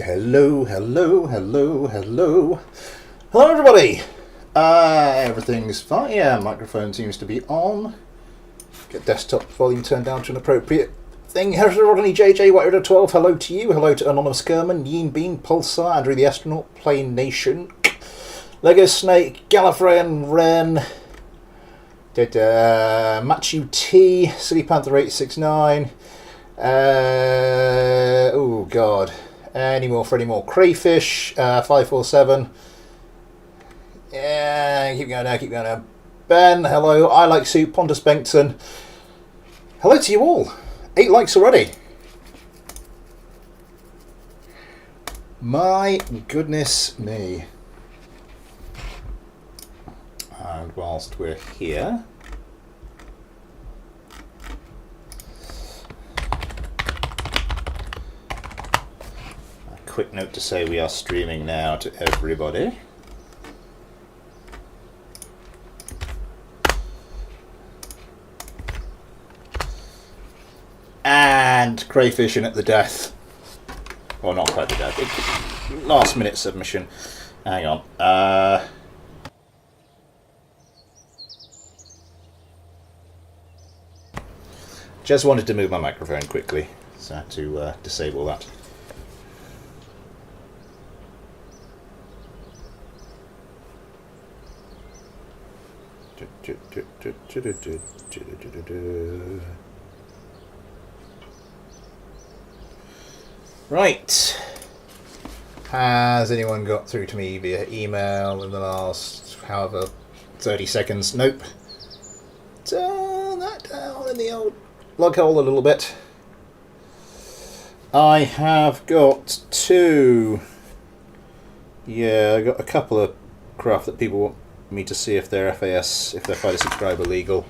Hello, hello, hello, hello. Hello, everybody. Everything's fine. Yeah, microphone seems to be on. Get desktop volume turned down to an appropriate thing. Here's Rodney JJ, Whitewater 12. Hello to you. Hello to Anonymous Kerman, Yeen Bean, Pulsar, Andrew the Astronaut, Plane Nation, Lego Snake, Gallifreyan Wren, Machu T, Silly Panther 869. Oh God. Any more for any more crayfish, 547. Yeah, keep going now. Ben, hello. I like soup, Pontus Bengtson. Hello to you all. 8 likes already. My goodness me. And whilst we're here, quick note to say we are streaming now to everybody. And crayfishing at the death. Well, not quite the death. Last minute submission. Hang on. Just wanted to move my microphone quickly, so I had to disable that. Right. Has anyone got through to me via email in the last, however, 30 seconds? Nope. Turn that down in the old log hole a little bit. I have got two. Yeah, I got a couple of craft that people want me to see if they're FAS, if they're fighter subscriber legal.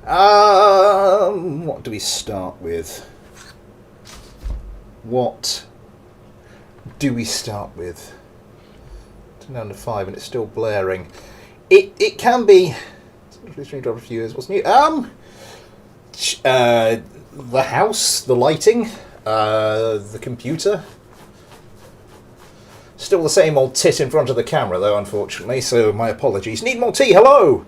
What do we start with? What do we start with? Turn down to 5 and it's still blaring. It can be. Livestream dropped a few years. What's new? The house, the lighting, the computer. Still the same old tit in front of the camera, though, unfortunately, so my apologies. Need more tea, hello!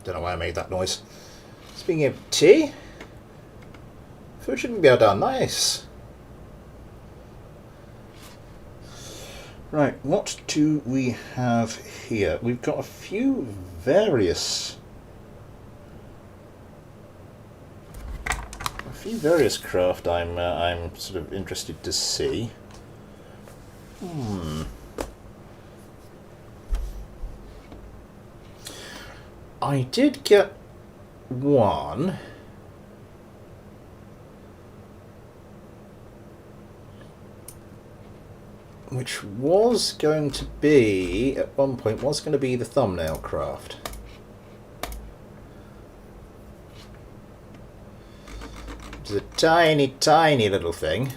Don't know why I made that noise. Speaking of tea... Food shouldn't be done. Nice. Right, what do we have here? We've got a few various craft I'm sort of interested to see. I did get one. Which was going to be, at one point, was going to be the thumbnail craft. It's a tiny, tiny little thing.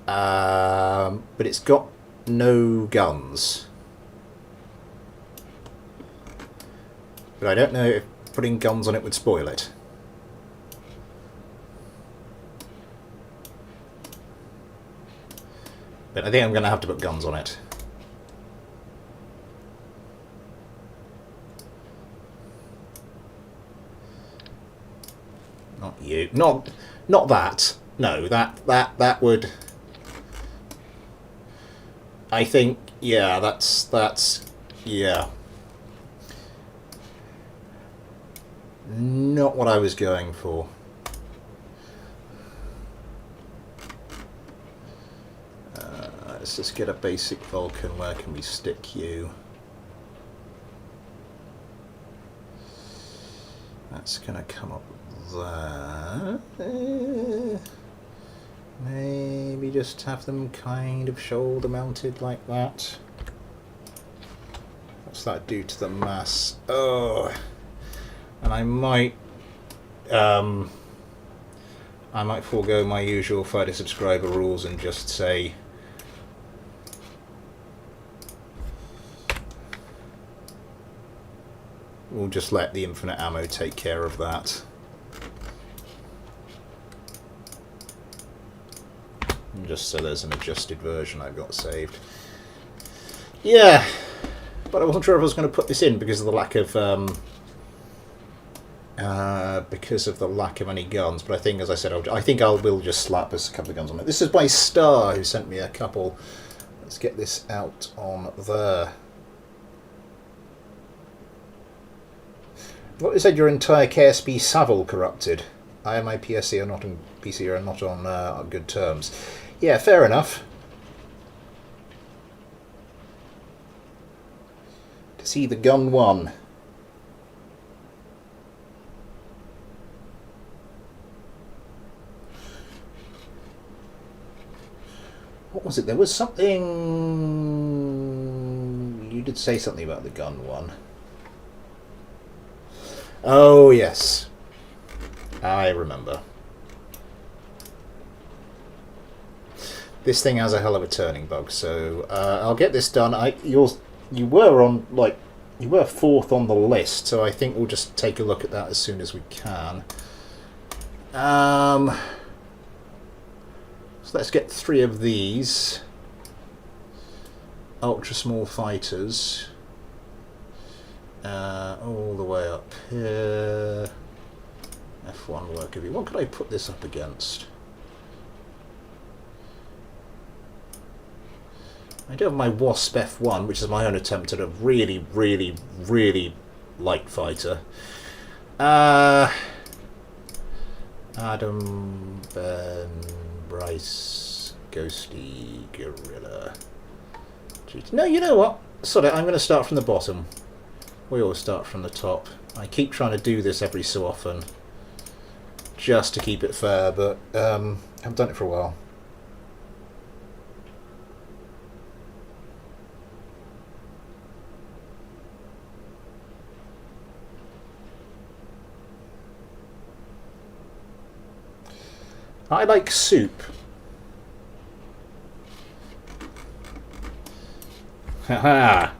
But it's got no guns. But I don't know if putting guns on it would spoil it. But I think I'm going to have to put guns on it. Not you. Not that. No, that would... I think, yeah, that's yeah. Not what I was going for. Let's just get a basic Vulcan. Where can we stick you? That's going to come up there. Maybe just have them kind of shoulder mounted like that. What's that do to the mass? Oh, and I might I might forego my usual fighter subscriber rules and just say we'll just let the infinite ammo take care of that. Just so there's an adjusted version I've got saved. Yeah, but I wasn't sure if I was going to put this in because of the lack of any guns. But I think, as I said, I think I will just slap us a couple of guns on it. This is by Star, who sent me a couple. Let's get this out on there. What you said, your entire KSB Savile corrupted. I and my PSC are not on good terms. Yeah, fair enough. To see the gun one. What was it? There was something... You did say something about the gun one. Oh, yes. I remember. This thing has a hell of a turning bug, so I'll get this done. You were fourth on the list, so I think we'll just take a look at that as soon as we can. So let's get 3 of these ultra small fighters all the way up here. F1 worker bee. What could I put this up against? I do have my Wasp F1, which is my own attempt at a really, really, really light fighter. Adam, Ben, Bryce, Ghosty, Gorilla. No, you know what? Sorry, I'm going to start from the bottom. We always start from the top. I keep trying to do this every so often, just to keep it fair, but I haven't done it for a while. I like soup. Haha!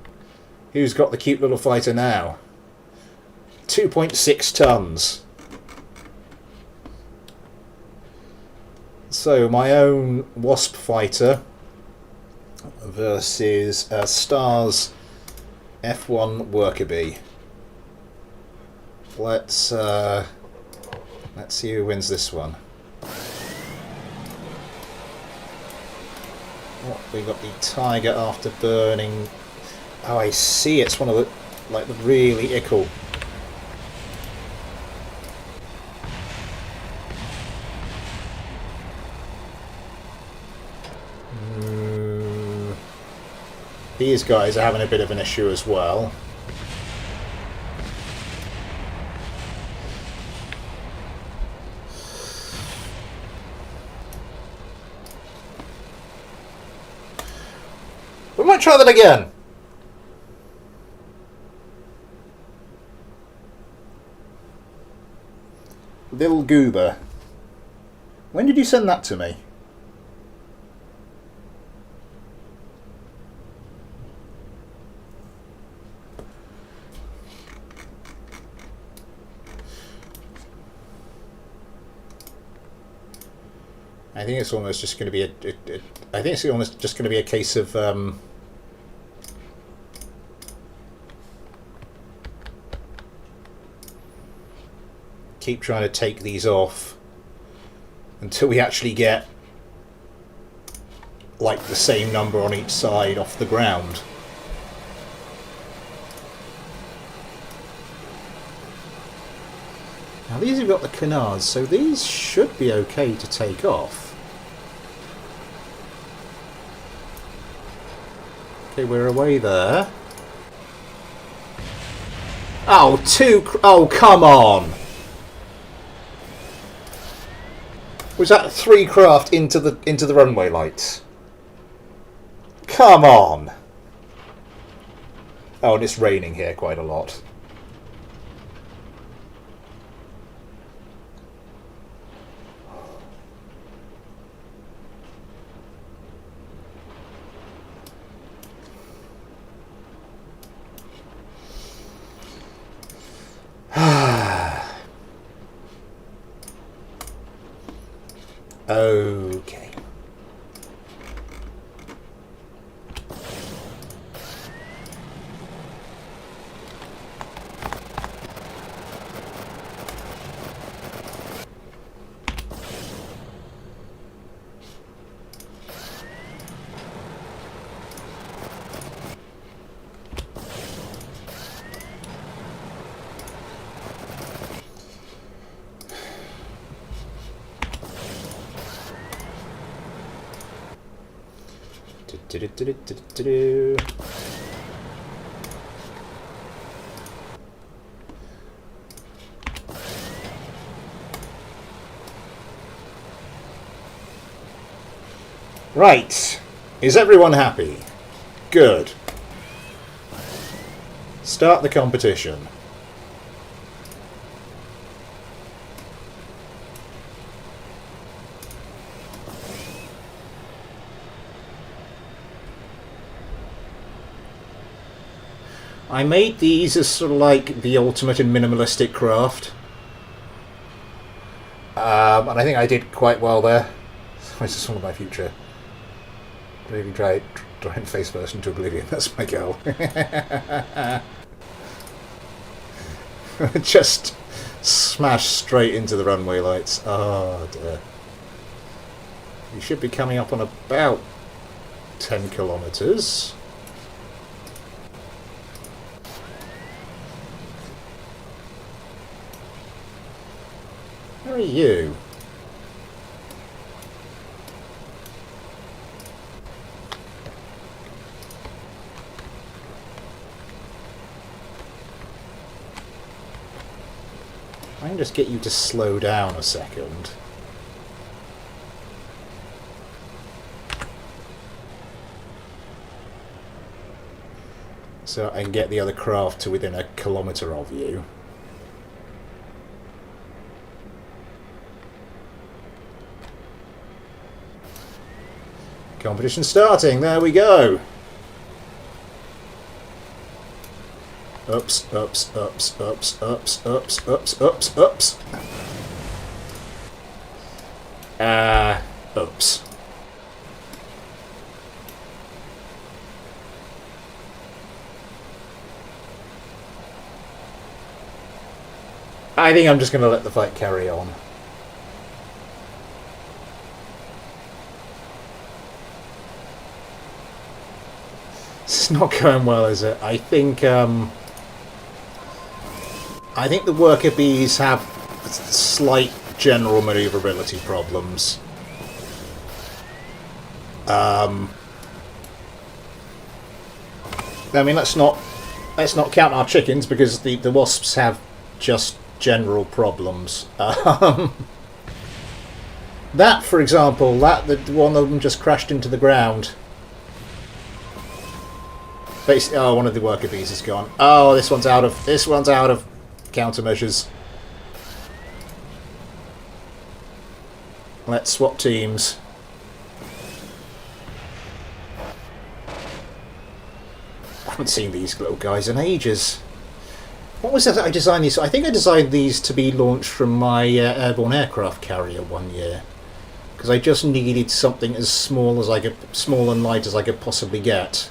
Who's got the cute little fighter now? 2.6 tons. So my own Wasp fighter versus Star's F1 worker bee. Let's see who wins this one. What, we got the Tiger after burning. Oh, I see. It's one of the the really ickle. These guys are having a bit of an issue as well. We might try that again. Little Goober. When did you send that to me? I think it's almost just going to be I think it's almost just going to be a case of keep trying to take these off until we actually get like the same number on each side off the ground. Now these have got the canards, so these should be okay to take off. Okay, we're away there. Oh, oh, come on! Was that 3 craft into the runway lights? Come on! Oh, and it's raining here quite a lot. Okay. Do-do-do-do-do-do-do. Right. Is everyone happy? Good. Start the competition. I made these as sort of like the ultimate in minimalistic craft. And I think I did quite well there. This is one of my future. Really try and face first into oblivion. That's my goal. Just smash straight into the runway lights. Oh dear. You should be coming up on about 10 kilometers. How are you? I can just get you to slow down a second. So I can get the other craft to within a kilometre of you. Competition starting, there we go. Ups, ups, ups, ups, ups, ups, ups, ups, ups. Oops. I think I'm just going to let the fight carry on. It's not going well, is it? I think the worker bees have slight general maneuverability problems. I mean, let's not count our chickens, because the wasps have just general problems. That, for example, the one of them just crashed into the ground. Basically, oh, one of the worker bees is gone. Oh, this one's out of countermeasures. Let's swap teams. I haven't seen these little guys in ages. What was it that I designed these? I think I designed these to be launched from my airborne aircraft carrier one year, because I just needed something as small and light as I could possibly get.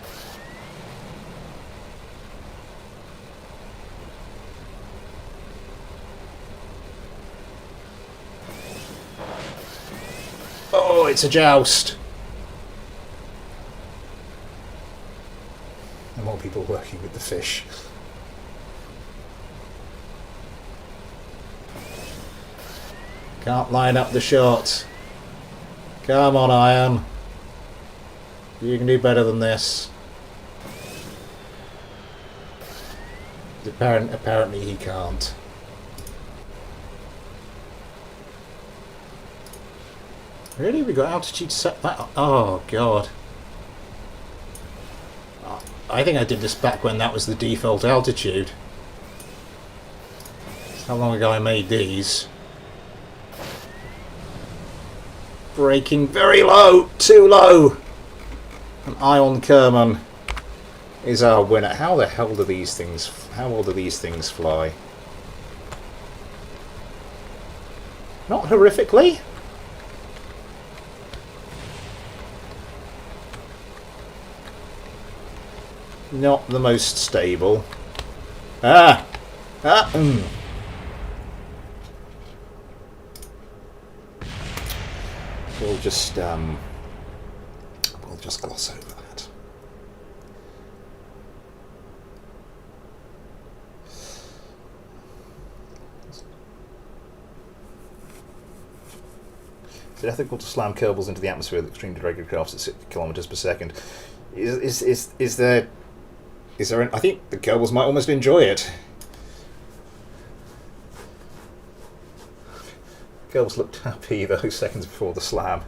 Oh, it's a joust. And more people working with the fish. Can't line up the shot. Come on, Iron. You can do better than this. Apparently he can't. Really? We got altitude set that up? Oh, God. I think I did this back when that was the default altitude. That's how long ago I made these. Braking very low! Too low! An Ion Kerman is our winner. How the hell do these things... How well do these things fly? Not horrifically. not the most stable. Ah! Ah! We'll just gloss over that. Is it ethical to slam Kerbals into the atmosphere with extremely regular crafts at 60 kilometers per second? Is there? I think the Kerbals might almost enjoy it. Kerbals looked happy those seconds before the slam.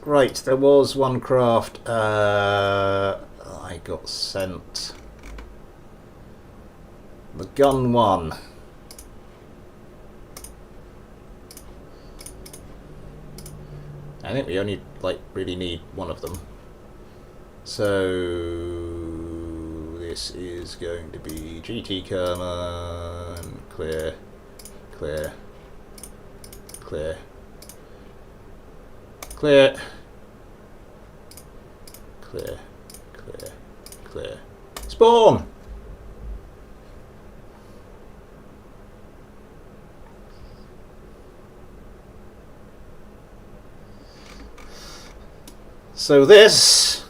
Right. There was one craft I got sent. The gun one. I think we only really need one of them. So this is going to be GT Kerman, clear, clear, clear, clear, clear, clear, clear. Spawn! So this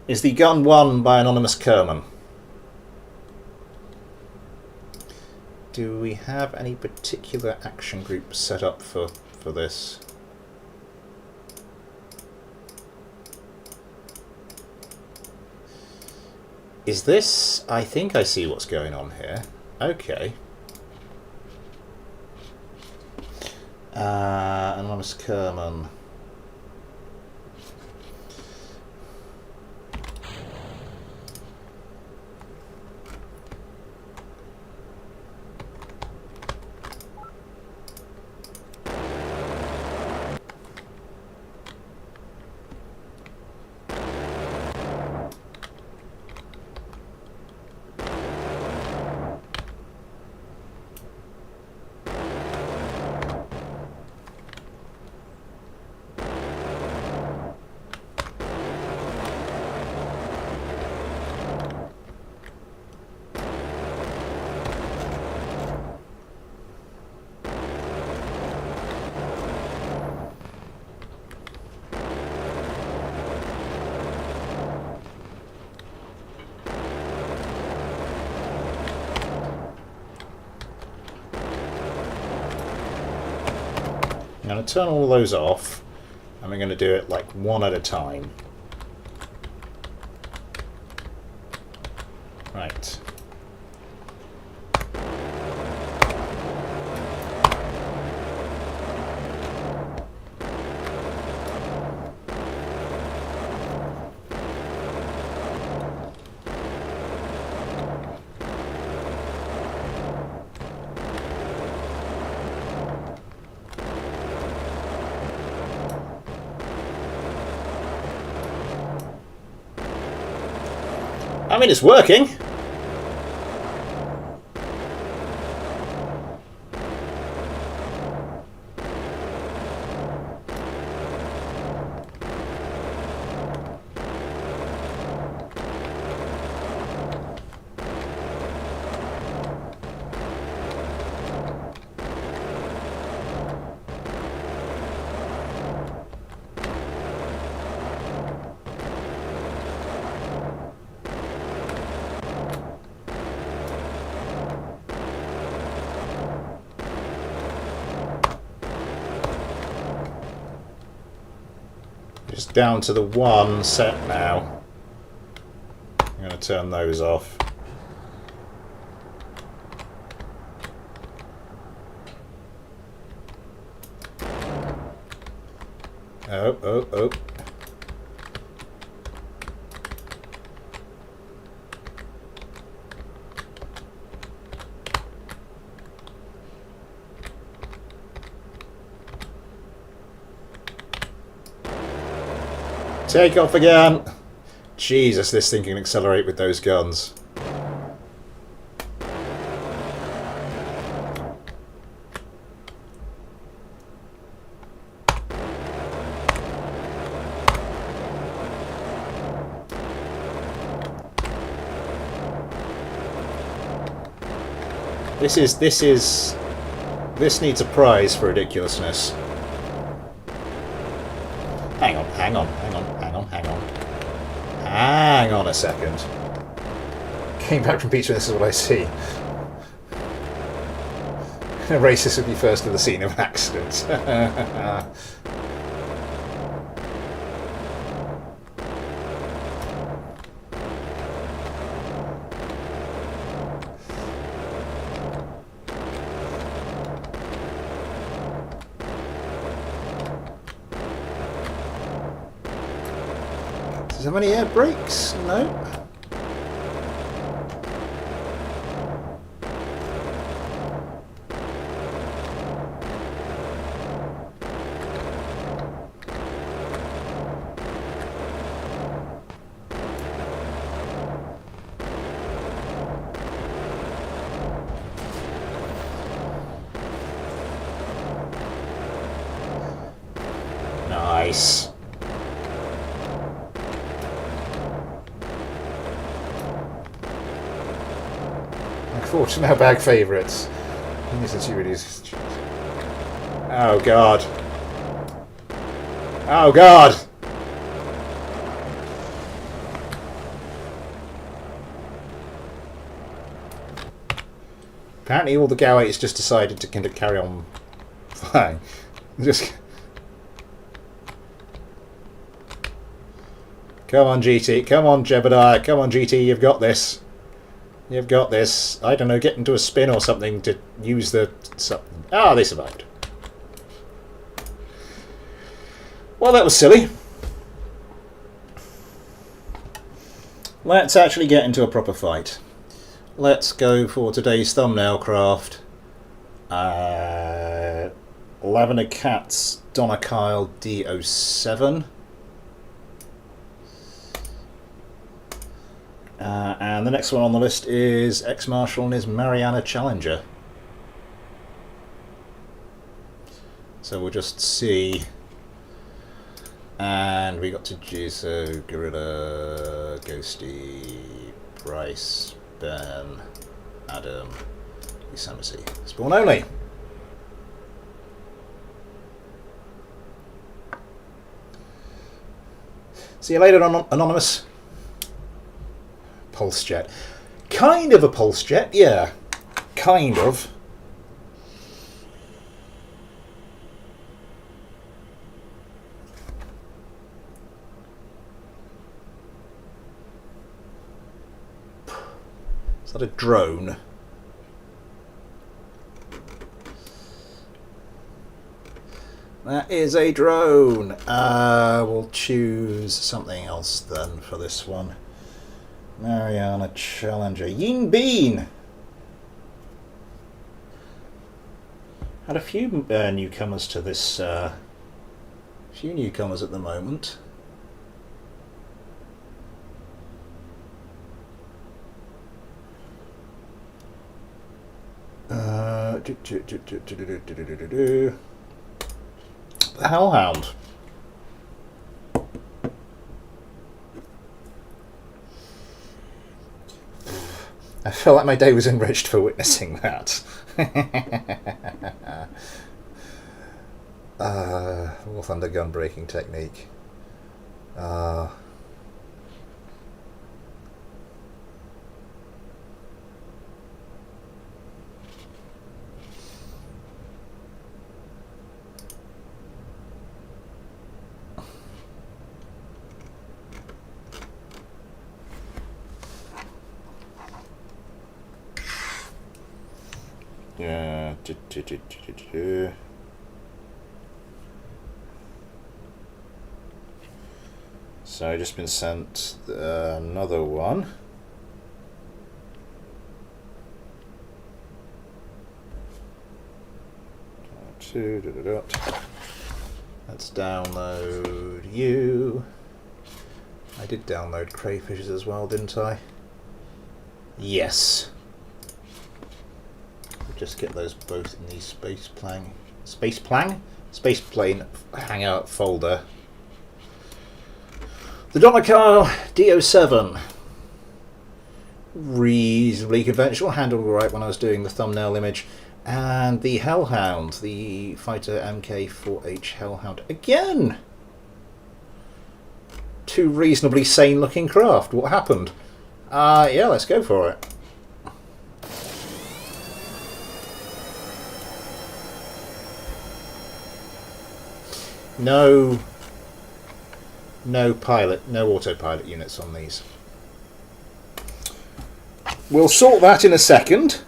is the gun won by Anonymous Kerman. Do we have any particular action group set up for this? Is this... I think I see what's going on here. Okay. Anonymous Kerman. I'm going to turn all those off, and we're going to do it one at a time. Right. I mean, it's working. Just down to the one set now. I'm going to turn those off. Oh. Take off again! Jesus, this thing can accelerate with those guns. This needs a prize for ridiculousness. Hang on. Hang on a second. Came back from pizza and this is what I see. A racist would be first at the scene of an accident. Does it have any air brakes? No. Nice. Look forward to Mailbag favourites. Oh god. Oh god! Apparently all the Gowates just decided to kind of carry on flying. Just... Come on, GT. Come on, Jebediah. Come on, GT. You've got this. You've got this. I don't know, get into a spin or something to use the... Ah, they survived. Well, that was silly. Let's actually get into a proper fight. Let's go for today's thumbnail craft. Lavender Cat's Donna Kyle D07. And the next one on the list is Ex-Marshal and his Mariana Challenger. So we'll just see. And we got to Juso, Gorilla, Ghosty, Bryce, Ben, Adam, Yosemite. Spawn only. See you later, Anonymous. Pulse jet. Kind of a pulse jet, yeah. Kind of. Is that a drone? That is a drone. We'll choose something else then for this one. Mariana Challenger. Yin Bean! Had a few newcomers to this. Few newcomers at the moment. The Hellhound. I felt like my day was enriched for witnessing that. War Thunder gun breaking technique. Yeah. So I've just been sent another one. Let's download you. I did download crayfishes as well, didn't I? Yes. Just get those both in the space plane hangout folder. The Donna Kyle D07. reasonably conventional, handled all right when I was doing the thumbnail image. And the Hellhound, the Fighter Mk4H Hellhound. Again! Two reasonably sane looking craft. What happened? Yeah, let's go for it. No pilot, no autopilot units on these. We'll sort that in a second.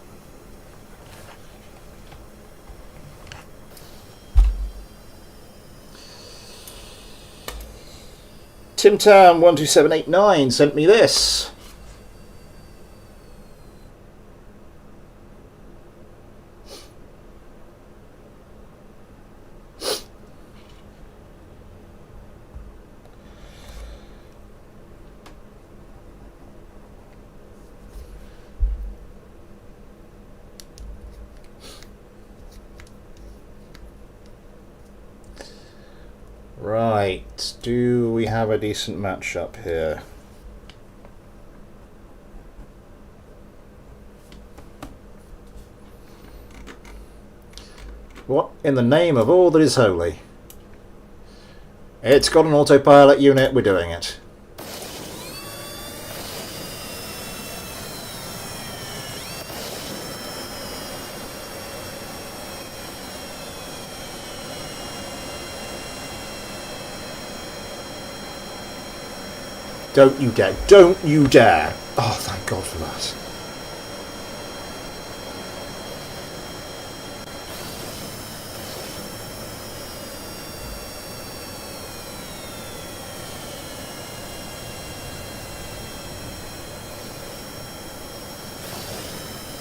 TimTam12789 sent me this. Right, do we have a decent matchup here? What in the name of all that is holy? It's got an autopilot unit, we're doing it. Don't you dare. Don't you dare. Oh, thank God for that.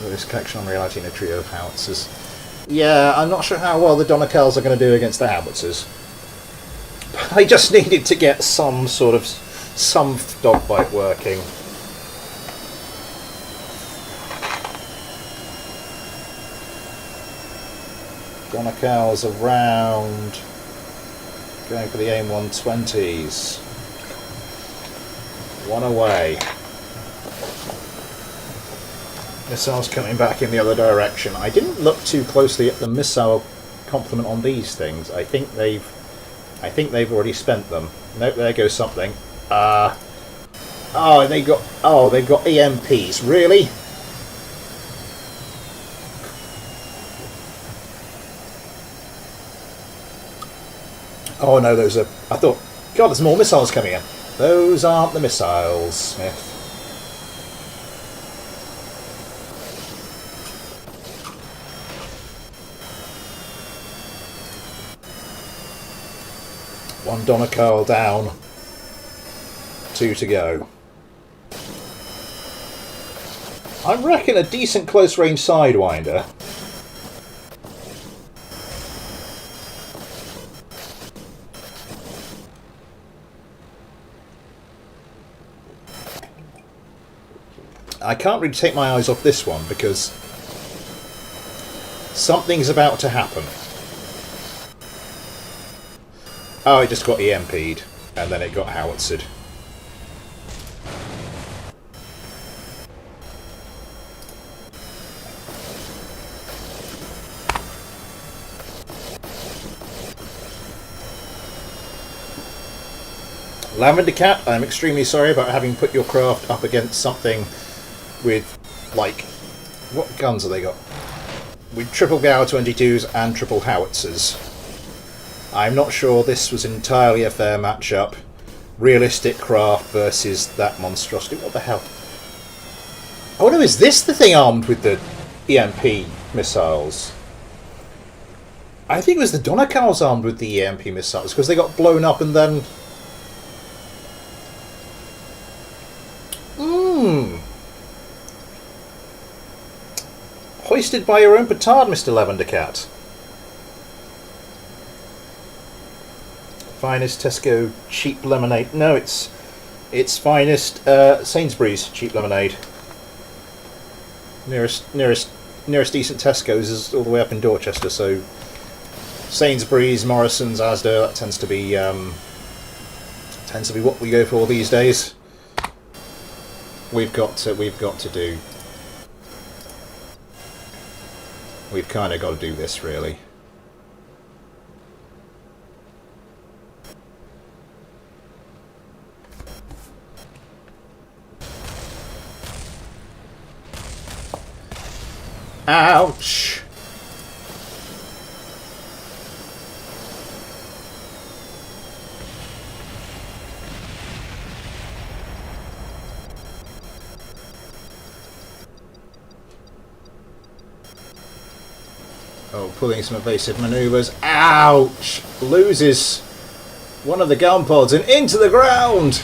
This collection on reality in a trio of howitzers. Yeah, I'm not sure how well the Donicals are going to do against the howitzers. I just needed to get some dogfight working. Donicals around, going for the AIM 120s. One away. Missiles coming back in the other direction. I didn't look too closely at the missile complement on these things. I think they've already spent them. Nope, there goes something. They've got EMPs. Really? Oh no, those are. I thought, God, there's more missiles coming in. Those aren't the missiles, Smith. One Donical down. 2 to go. I reckon a decent close range Sidewinder. I can't really take my eyes off this one because something's about to happen. Oh, it just got EMP'd, and then it got howitzered. Lavender Cat, I'm extremely sorry about having put your craft up against something with, like, what guns have they got? With triple Gower 22s and triple howitzers. I'm not sure this was entirely a fair matchup. Realistic craft versus that monstrosity. What the hell? Oh no, is this the thing armed with the EMP missiles? I think it was the Donicals armed with the EMP missiles because they got blown up and then... Hoisted by your own petard, Mr. Lavender Cat. Finest Tesco cheap lemonade. No, it's finest Sainsbury's cheap lemonade. Nearest decent Tesco's is all the way up in Dorchester, so Sainsbury's, Morrison's, Asda, that tends to be what we go for these days. we've got to do. We've kind of got to do this, really. Ouch! Oh, pulling some evasive manoeuvres. Ouch! Loses one of the gun pods and into the ground!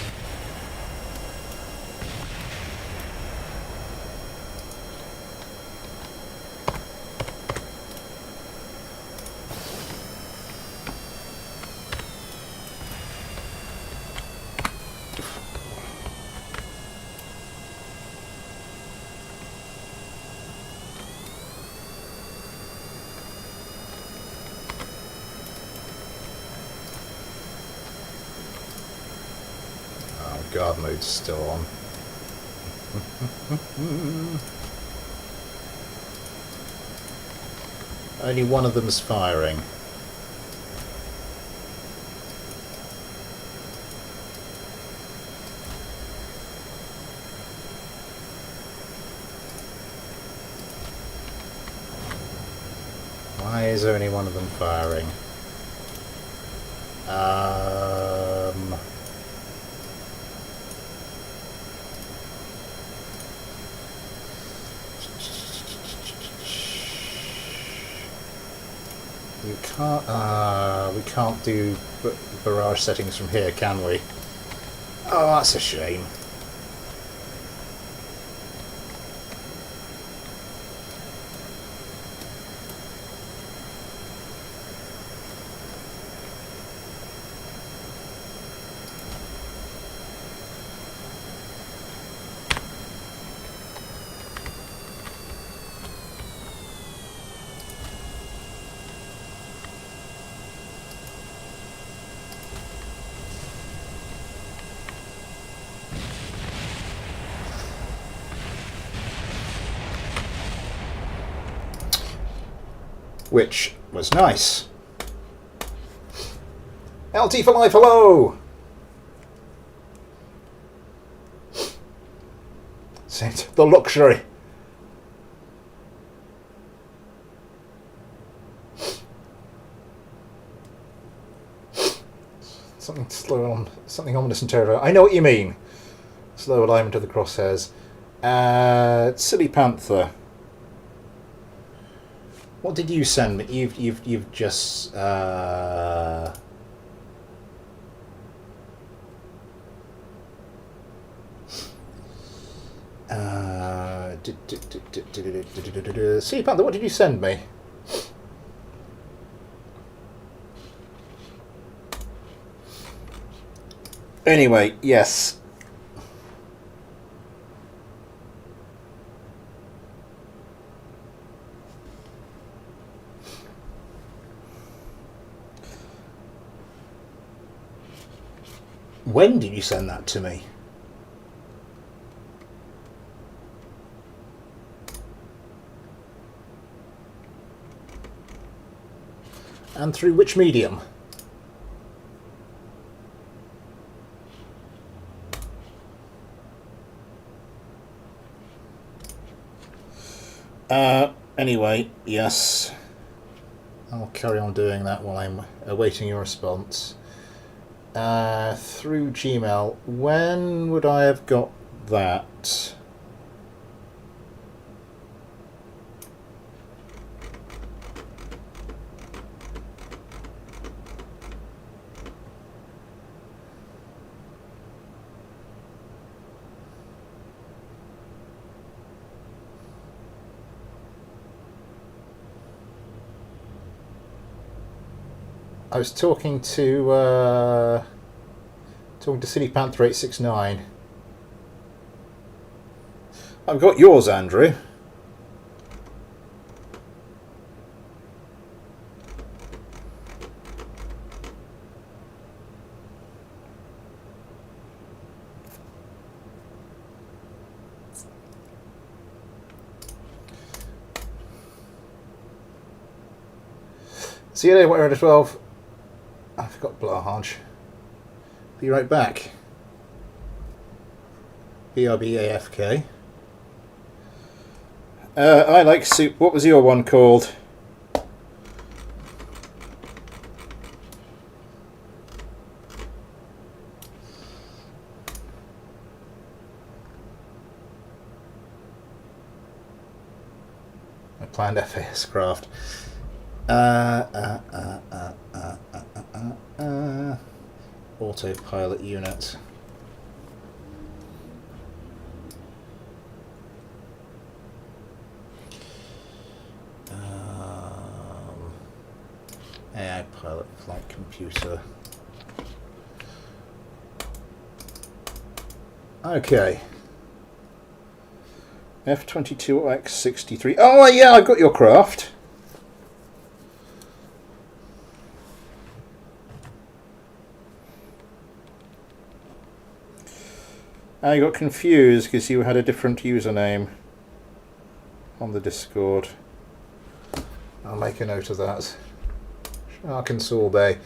Guard mode's still on. Only one of them's firing. Why is only one of them firing? We can't do barrage settings from here, can we? Oh, that's a shame. Which was nice. LT for life, hello! Saint the luxury. Something slow on, something ominous and terrible. I know what you mean. Slow alignment of the crosshairs. Silly Panther. What did you send me? You've just Silly Panther, what did you send me? Anyway, yes. When did you send that to me? And through which medium? Anyway, yes. I'll carry on doing that while I'm awaiting your response. Through Gmail. When would I have got that? I was talking to Silly Panther 869. I've got yours, Andrew. See you later, whatever, 12. I forgot Blahage. Be right back. BRBAFK. I like soup. What was your one called? I planned FAS craft. Autopilot unit. AI pilot flight computer. Okay. F22X63. Oh yeah, I got your craft. I got confused because you had a different username on the Discord. I'll make a note of that. Shark and Sorbet.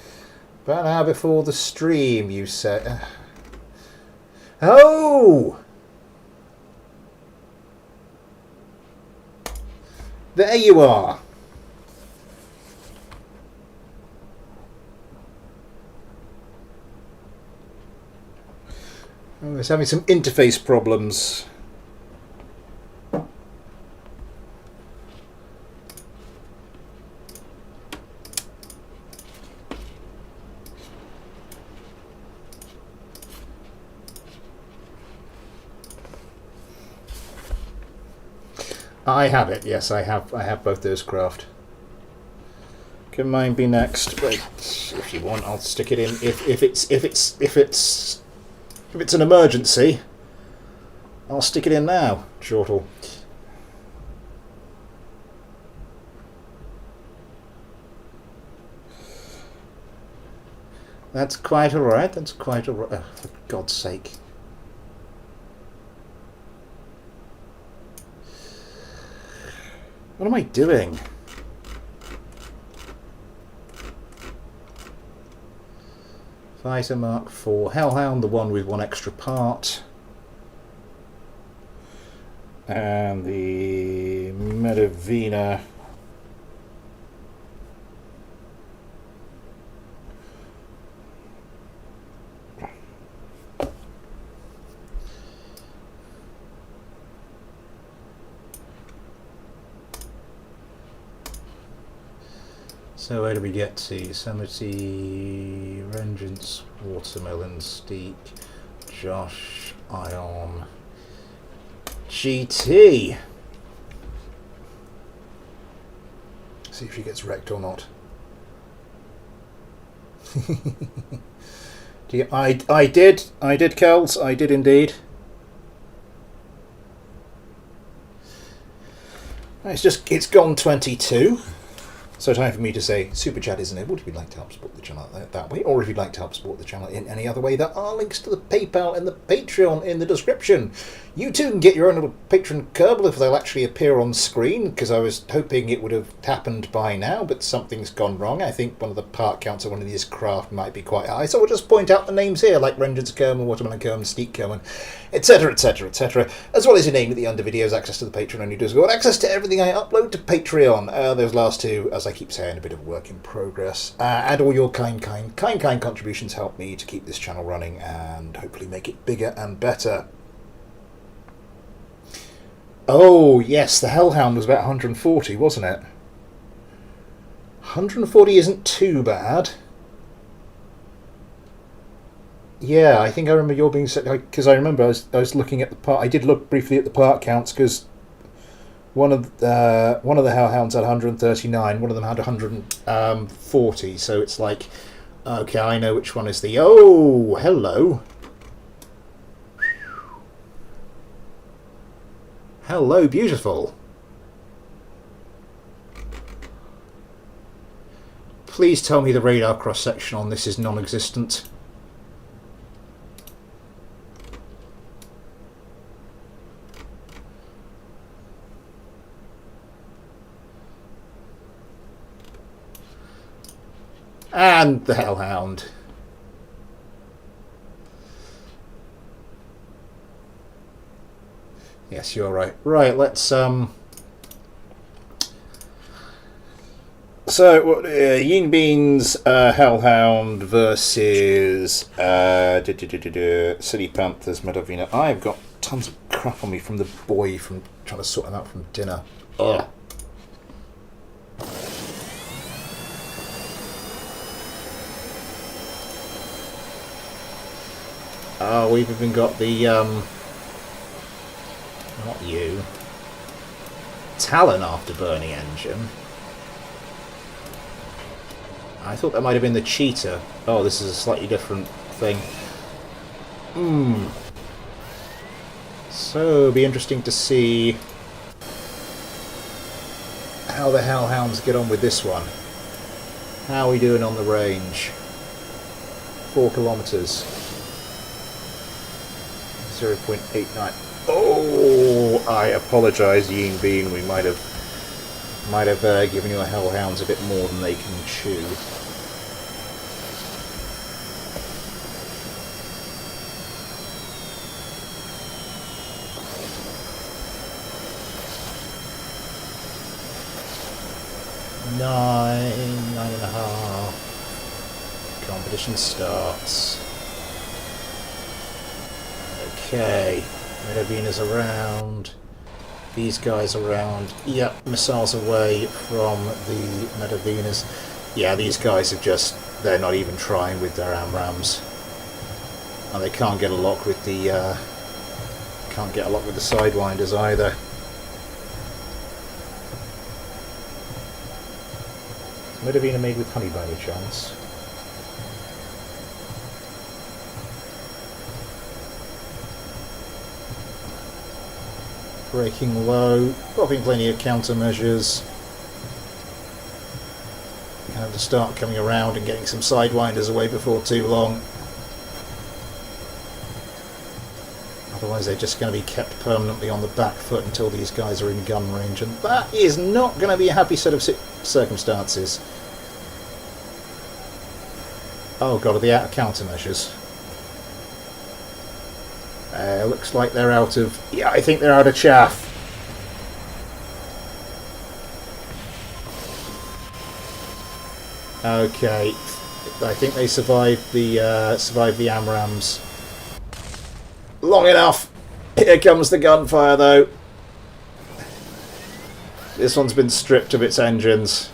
About an hour before the stream, you said. Oh! There you are. I was having some interface problems. I have it. Yes, I have both those craft. Can mine be next? Wait, if you want, I'll stick it in. If it's an emergency, I'll stick it in now. Shortle. That's quite all right. That's quite all right. Oh, for God's sake. What am I doing? Fighter Mark IV. Hellhound, the one with one extra part. And the Medivina. So where do we get to? Yosemite, Vengeance, Watermelon, Steep, Josh, Ion, GT. See if she gets wrecked or not. I did, Kels, I did indeed. It's gone 22. So time for me to say, Super Chat is enabled if you'd like to help support the channel that way, or if you'd like to help support the channel in any other way, there are links to the PayPal and the Patreon in the description. You too can get your own little patron Kerbal if they'll actually appear on screen, because I was hoping it would have happened by now, but something's gone wrong. I think one of the part counts of one of these craft might be quite high, so we'll just point out the names here, like Vengeance Kerman, Watermelon Kerman, Steep Kerman, etc, etc, etc, as well as your name at the under videos, access to the Patreon only Discord, access to everything I upload to Patreon. Those last two, as I keep saying, a bit of work in progress, and all your kind contributions help me to keep this channel running and hopefully make it bigger and better. Oh yes, the Hellhound was about 140, wasn't it? 140 isn't too bad. Yeah, I think I remember your being set, because I remember I was looking at the part. I did look briefly at the part counts, because one of the Hellhounds had 139, one of them had 140. So it's like, okay, I know which one is the. Oh, hello. Hello, beautiful. Please tell me the radar cross-section on this is non-existent. And the Hellhound. Yes, you're right. Right, let's So, Yin Beans, Hellhound versus City Panthers, Medovina. I've got tons of crap on me from the boy from trying to sort him out from dinner. Ugh. Oh, we've even got the not you. Talon afterburning engine. I thought that might have been the Cheetah. Oh, this is a slightly different thing. So, it'll be interesting to see how the Hellhounds get on with this one. How are we doing on the range? 4 kilometres. 0.89. Oh, I apologise, Yin Bean. We might have given your Hellhounds a bit more than they can chew. Nine and a half. Competition starts. Okay, Medovina's around. These guys around. Yep, missiles away from the Medovinas. Yeah, these guys are just, they're not even trying with their AMRAAMs. And they can't get a lock with the Sidewinders either. Is Medovina made with honey by any chance? Breaking low, popping plenty of countermeasures. We're going to have to start coming around and getting some Sidewinders away before too long. Otherwise they're just going to be kept permanently on the back foot until these guys are in gun range, and that is not going to be a happy set of circumstances. Oh god, are they out of countermeasures? Looks like they're out of... Yeah, I think they're out of chaff. Okay, I think they survived the AMRAAMs long enough. Here comes the gunfire, though. This one's been stripped of its engines.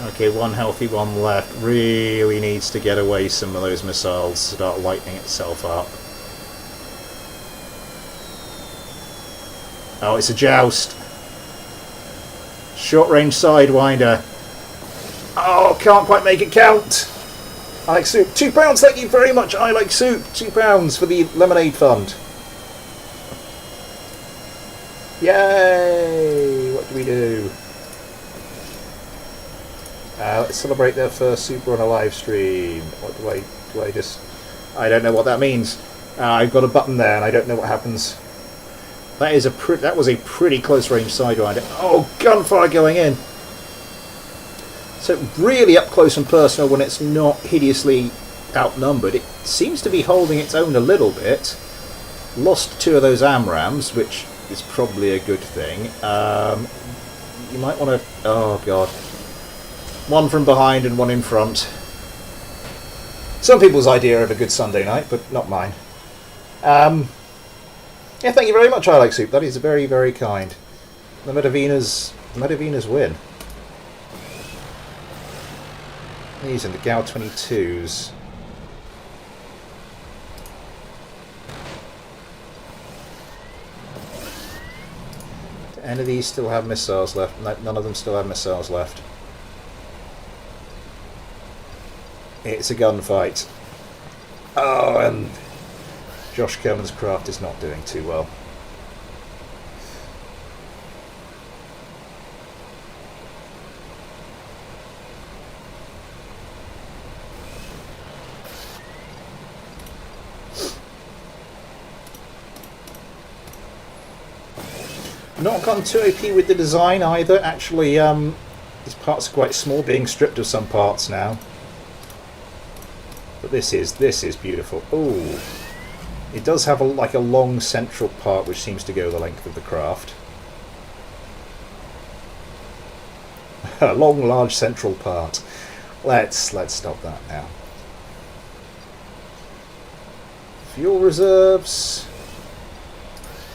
Okay, one healthy one left. Really needs to get away some of those missiles, start lightening itself up. Oh, it's a joust. Short range Sidewinder. Oh, can't quite make it count. I like soup. £2, thank you very much. I like soup. £2 for the lemonade fund. Yay! What do we do? Let's celebrate their first super on a live stream. What do I just... I don't know what that means. I've got a button there and I don't know what happens. That was a pretty close range Sidewinder. Oh, gunfire going in. So really up close and personal when it's not hideously outnumbered. It seems to be holding its own a little bit. Lost 2 of those AMRAAMs, which is probably a good thing. You might want to... Oh god. One from behind and one in front. Some people's idea of a good Sunday night, but not mine. Yeah, thank you very much, I like soup. That is very, very kind. The Medovinas win. These are the GAU 22s. Do any of these still have missiles left? No, none of them still have missiles left. It's a gunfight. Oh, and Josh Kerman's craft is not doing too well. Not gone too OP with the design either. Actually, these parts are quite small, being stripped of some parts now. But this is beautiful. Oh, it does have like a long central part which seems to go the length of the craft. A long, large central part. Let's stop that now. Fuel reserves,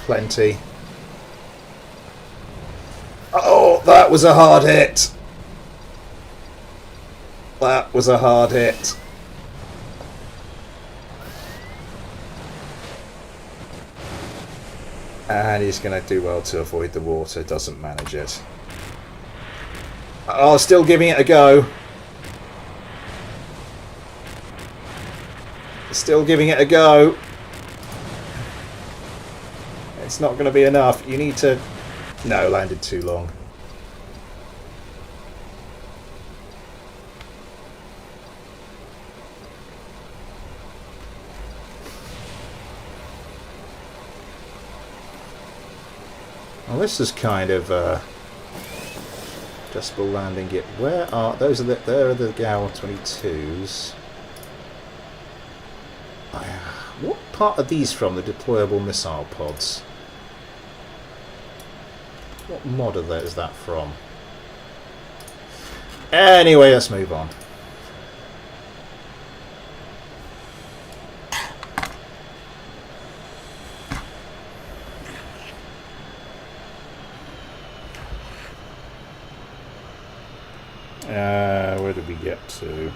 plenty. Oh, that was a hard hit. That was a hard hit. And he's going to do well to avoid the water. Doesn't manage it. Oh, still giving it a go. Still giving it a go. It's not going to be enough. You need to... No, landed too long. Well, this is kind of adjustable landing gear. Where are those? There are the Gower 22s. What part are these from? The deployable missile pods. What mod is that from? Anyway, let's move on. Where did we get to?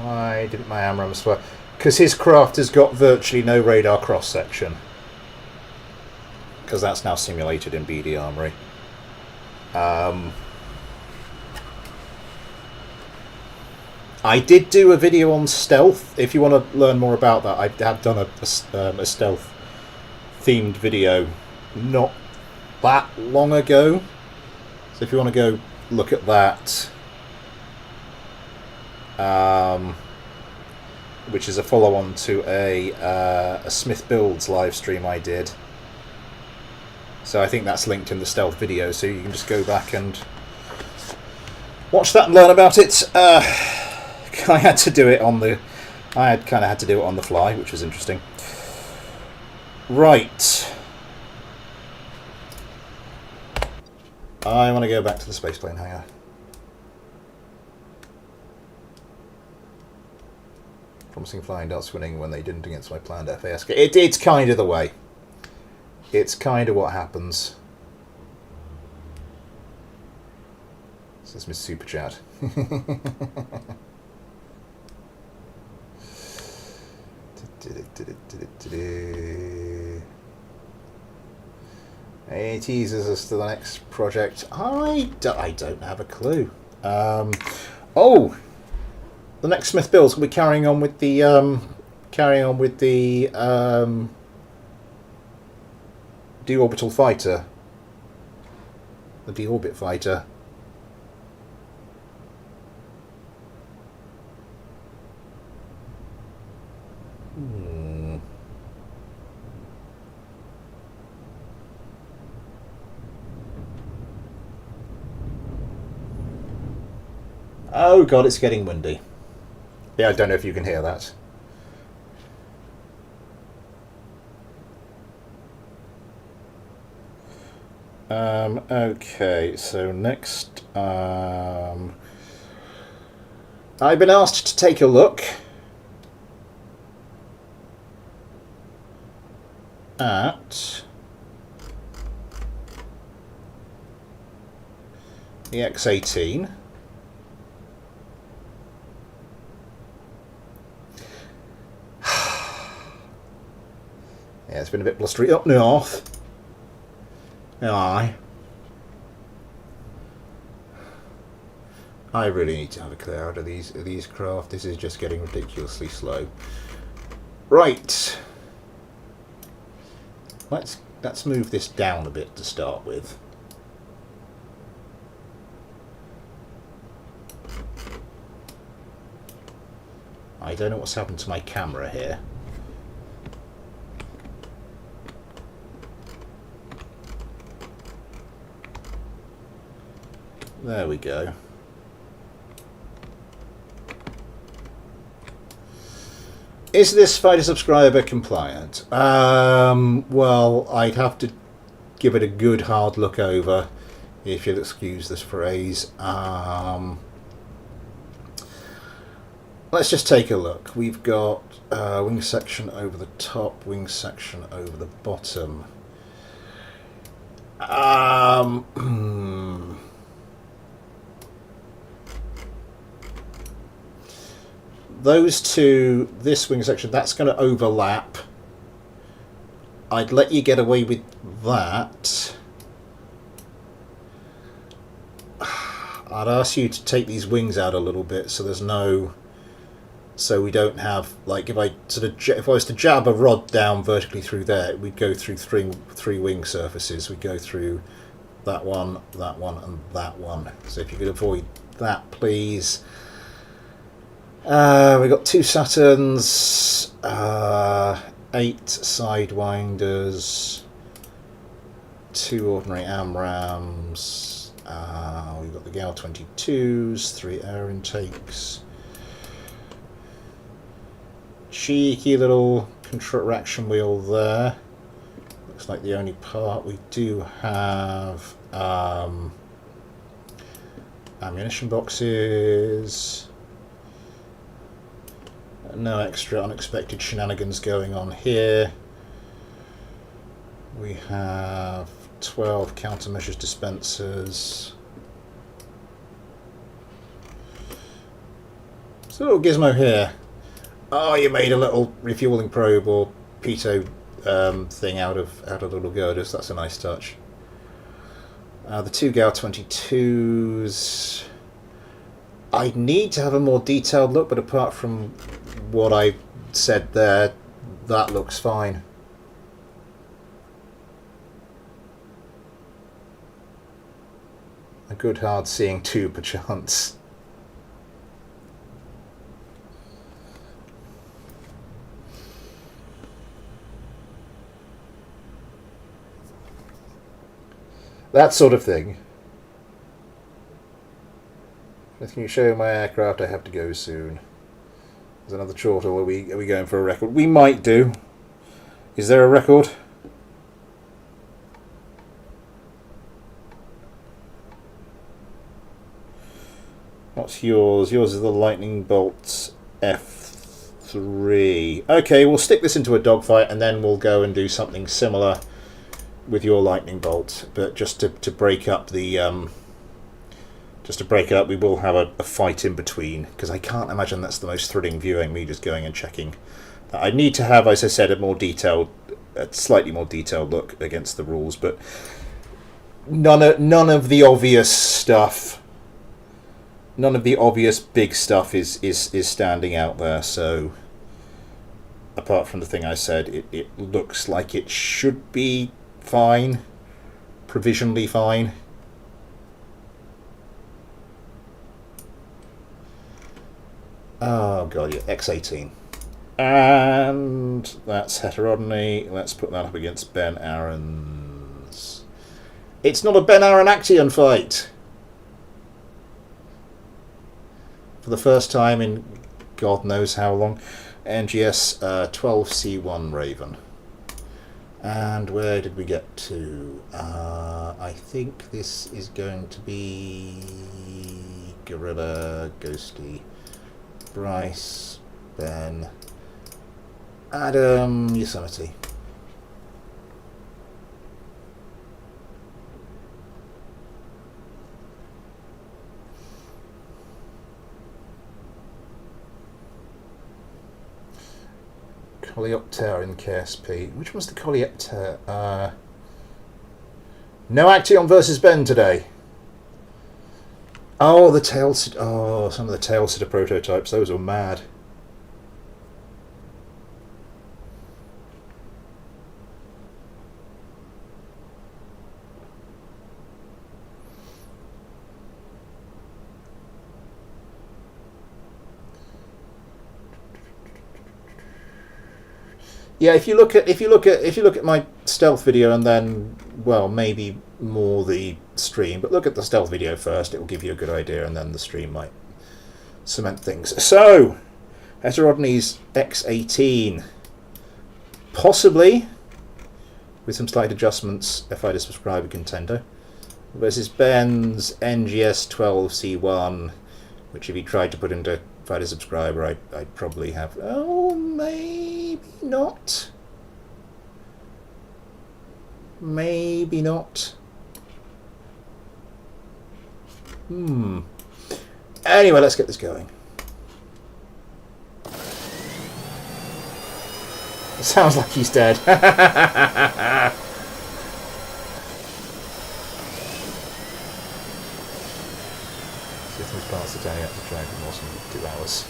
Why didn't my AMRAM swear? Because his craft has got virtually no radar cross-section. Because that's now simulated in BD Armory. I did do a video on stealth. If you want to learn more about that, I have done a stealth themed video not that long ago. So if you want to go look at that, which is a follow-on to a Smith Builds live stream I did. So I think that's linked in the stealth video, so you can just go back and watch that and learn about it. I had to do it on the... I kind of had to do it on the fly, which was interesting. Right. I want to go back to the spaceplane hangar. Promising flying darts winning when they didn't against my planned FAS. It's kind of the way. It's kind of what happens. This is my super chat. He teases us to the next project. I don't have a clue. Oh, the next Smith Builds will be carrying on with the deorbital fighter, the deorbit fighter. Oh god, it's getting windy. Yeah, I don't know if you can hear that. Okay, so next, I've been asked to take a look at the X-18. Yeah, it's been a bit blustery up north. Aye. I really need to have a clear out of these craft. This is just getting ridiculously slow. Right. Let's move this down a bit to start with. I don't know what's happened to my camera here. There we go. Is this fighter subscriber compliant? Well, I'd have to give it a good hard look over, if you'll excuse this phrase. Let's just take a look. We've got wing section over the top, wing section over the bottom. Those two, this wing section, that's going to overlap. I'd let you get away with that. I'd ask you to take these wings out a little bit so there's no, so we don't have, like, if I was to jab a rod down vertically through there, we'd go through three wing surfaces. We'd go through that one, and that one. So if you could avoid that, please. We've got 2 Saturns, 8 Sidewinders, 2 ordinary AMRAAMs, we've got the GAL 22s, 3 air intakes, cheeky little contraction wheel there. Looks like the only part we do have. Ammunition boxes. No extra unexpected shenanigans going on here. We have 12 countermeasures dispensers. There's a little gizmo here. Oh, you made a little refueling probe or pitot thing out of little girders. That's a nice touch. The 2 GAL 22s. I'd need to have a more detailed look, but apart from what I said there, that looks fine. A good hard seeing 2 perchance. That sort of thing. Can you show my aircraft? I have to go soon. There's another chortle. Are we going for a record? We might do. Is there a record? What's yours? Yours is the Lightning Bolt F3. Okay, we'll stick this into a dogfight and then we'll go and do something similar with your Lightning Bolt. But just to break up the... Just to break it up, we will have a fight in between, because I can't imagine that's the most thrilling viewing, me just going and checking. I need to have, as I said, a slightly more detailed look against the rules, but none of the obvious stuff, none of the obvious big stuff is standing out there. So apart from the thing I said, it looks like it should be fine, provisionally fine. Oh god, yeah, X18. And that's heterodony. Let's put that up against Ben Aaron's. It's not a Ben Aaron Action fight! For the first time in God knows how long. NGS 12C1 Raven. And where did we get to? I think this is going to be Gorilla, Ghosty, Bryce, Ben, Adam, Yosemite. Coleoptera in KSP. Which one's the Coleoptera? No Action versus Ben today. Oh, the tail. Oh, some of the tail sitter prototypes. Those were mad. Yeah, if you look at my stealth video and then, well, maybe more the stream, but look at the stealth video first. It will give you a good idea, and then the stream might cement things. So, Heterodony's X18, possibly with some slight adjustments if I subscribe a contender, versus Ben's NGS 12C1, which if he tried to put into Fighter Subscriber, I'd probably have. Oh, maybe not. Maybe not. Anyway, let's get this going. It sounds like he's dead. Systems parts the day after driving more than 2 hours.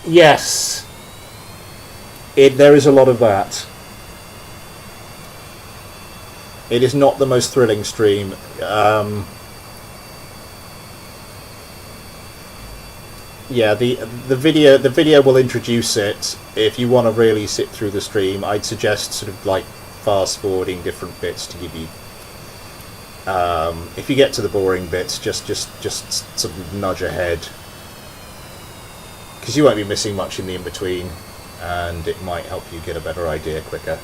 Yes. There is a lot of that. It is not the most thrilling stream. Yeah, the video will introduce it. If you want to really sit through the stream, I'd suggest sort of like fast forwarding different bits to give you. If you get to the boring bits, just sort of nudge ahead, because you won't be missing much in the in between, and it might help you get a better idea quicker.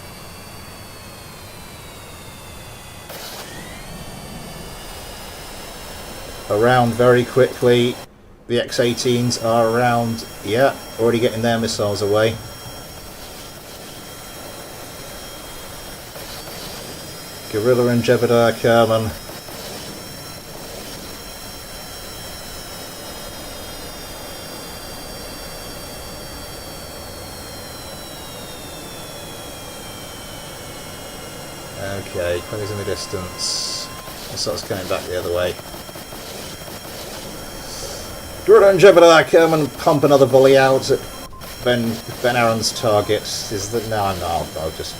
Around very quickly. The X-18s are around. Yeah, already getting their missiles away. Guerrilla and Jebediah Kerman. Okay, closing the distance. Missiles coming back the other way. Guerrilla and Jebediah Kerman pump another volley out at Ben Aaron's targets. I'll just.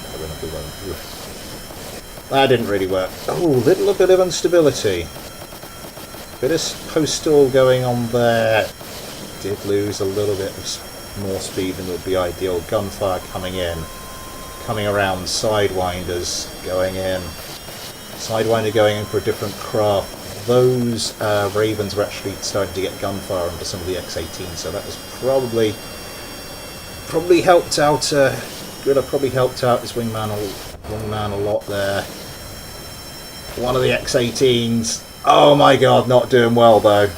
That didn't really work. Oh, little bit of instability. Bit of post-stall going on there. Did lose a little bit of more speed than would be ideal. Gunfire coming in. Coming around. Sidewinders going in. Sidewinder going in for a different craft. Those Ravens were actually starting to get gunfire onto some of the X-18, so that was probably helped out. Guerrilla probably helped out his wingman a lot there. One of the X-18s. Oh my God, not doing well though.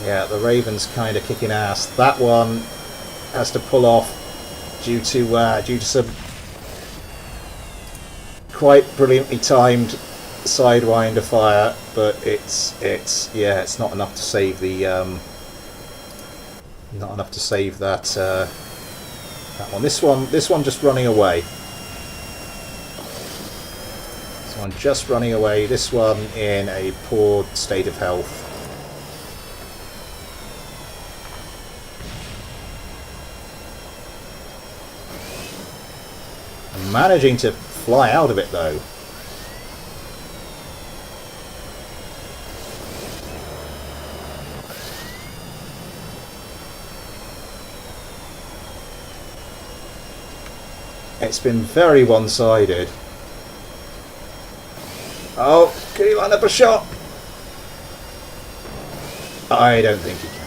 Yeah, the Ravens kind of kicking ass. That one has to pull off. Due to some quite brilliantly timed sidewinder fire, but it's not enough to save the that one. This one just running away. This one just running away. This one in a poor state of health. Managing to fly out of it though. It's been very one-sided. Oh, can he line up a shot? I don't think he can.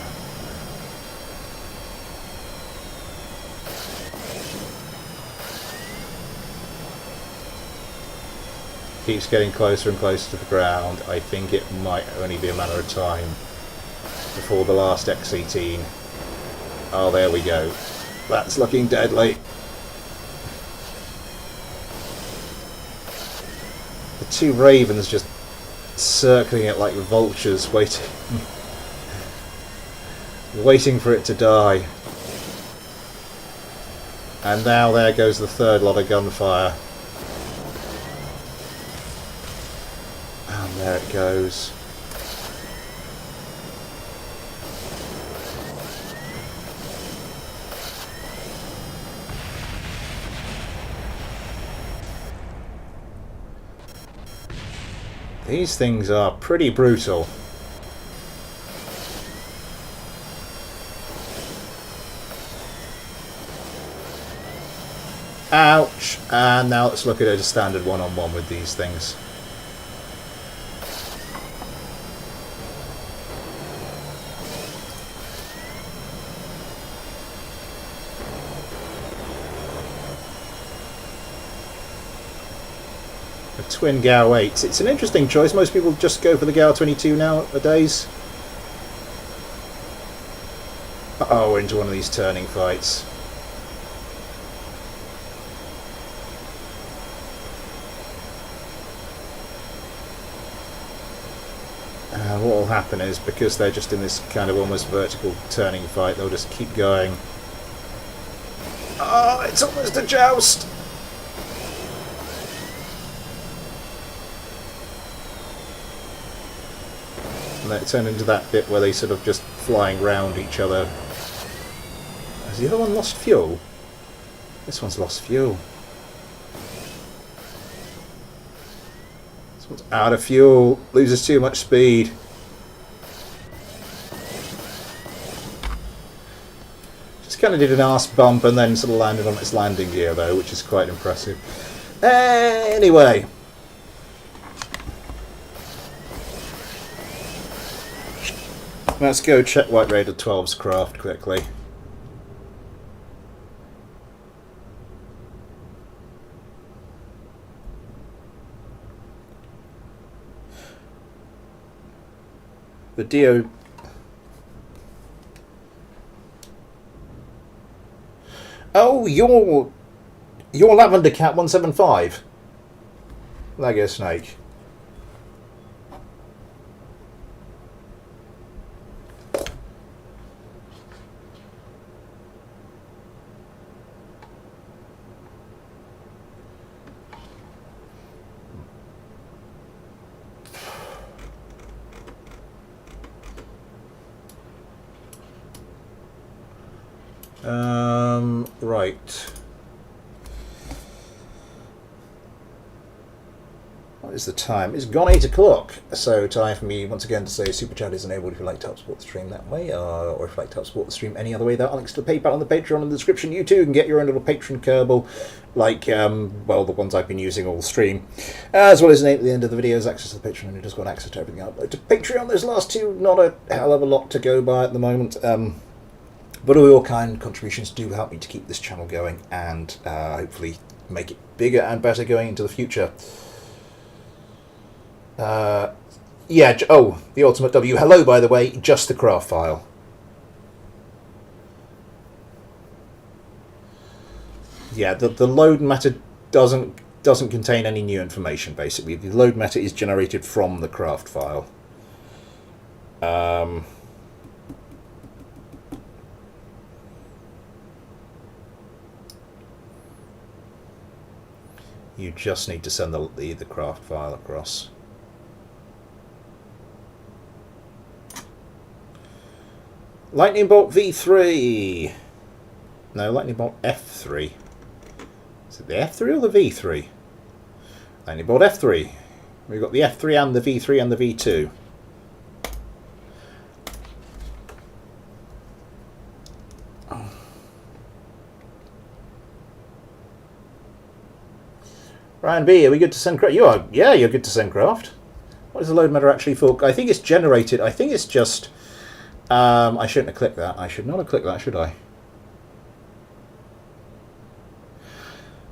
Keeps getting closer and closer to the ground. I think it might only be a matter of time before the last X-18. Oh, there we go. That's looking deadly. The two Ravens just circling it like vultures, waiting for it to die. And now there goes the third lot of gunfire. There it goes. These things are pretty brutal. Ouch! And now let's look at a standard one-on-one with these things. A twin Gao 8. It's an interesting choice. Most people just go for the Gao 22 nowadays. Oh, we're into one of these turning fights. What will happen is, because they're just in this kind of almost vertical turning fight, they'll just keep going. Oh, it's almost a joust! And then it turned into that bit where they sort of just flying round each other. Has the other one lost fuel? This one's lost fuel. This one's out of fuel, loses too much speed. Kind of did an arse bump and then sort of landed on its landing gear though, which is quite impressive. Anyway, let's go check White Raider 12's craft quickly. The DO. Oh, you're Lavender Cat 175. Lego Snake. Right. What is the time? It's gone 8 o'clock. So time for me once again to say Super Chat is enabled if you'd like to help support the stream that way, or if you'd like to help support the stream any other way. There are links to the PayPal and the Patreon in the description. You too can get your own little Patreon Kerbal, like, well, the ones I've been using all stream. As well as at the end of the videos, access to the Patreon, and you just got access to everything I upload to Patreon. Those last two, not a hell of a lot to go by at the moment. But all your kind contributions do help me to keep this channel going and hopefully make it bigger and better going into the future. Yeah, oh, the Ultimate W. Hello, by the way, just the craft file. Yeah, the load matter doesn't contain any new information, basically. The load matter is generated from the craft file. You just need to send the craft file across. Lightning Bolt V3. No, Lightning Bolt F3. Is it the F3 or the V3? Lightning Bolt F3. We've got the F3 and the V3 and the V2. Ryan B, are we good to send craft? You are. Yeah, you're good to send craft. What is the load matter actually for? I think it's generated. I think it's just... I shouldn't have clicked that. I should not have clicked that, should I?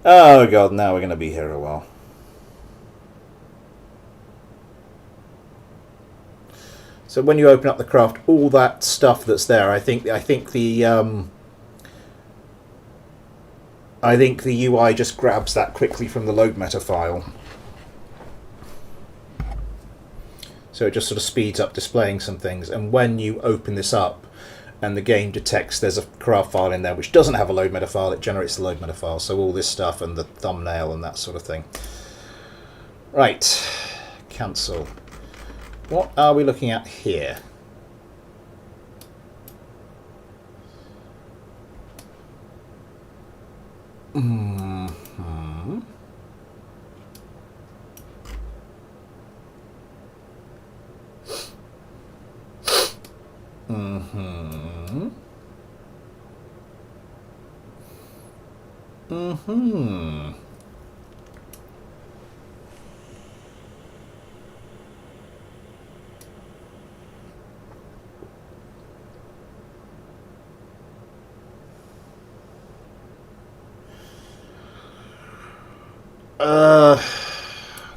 Oh god, now we're going to be here a while. So when you open up the craft, all that stuff that's there, I think the UI just grabs that quickly from the load matter file. So it just sort of speeds up displaying some things, and when you open this up and the game detects there's a craft file in there which doesn't have a load matter file, it generates the load matter file. So all this stuff and the thumbnail and that sort of thing. Right, cancel. What are we looking at here? Mm-hmm. Mm-hmm.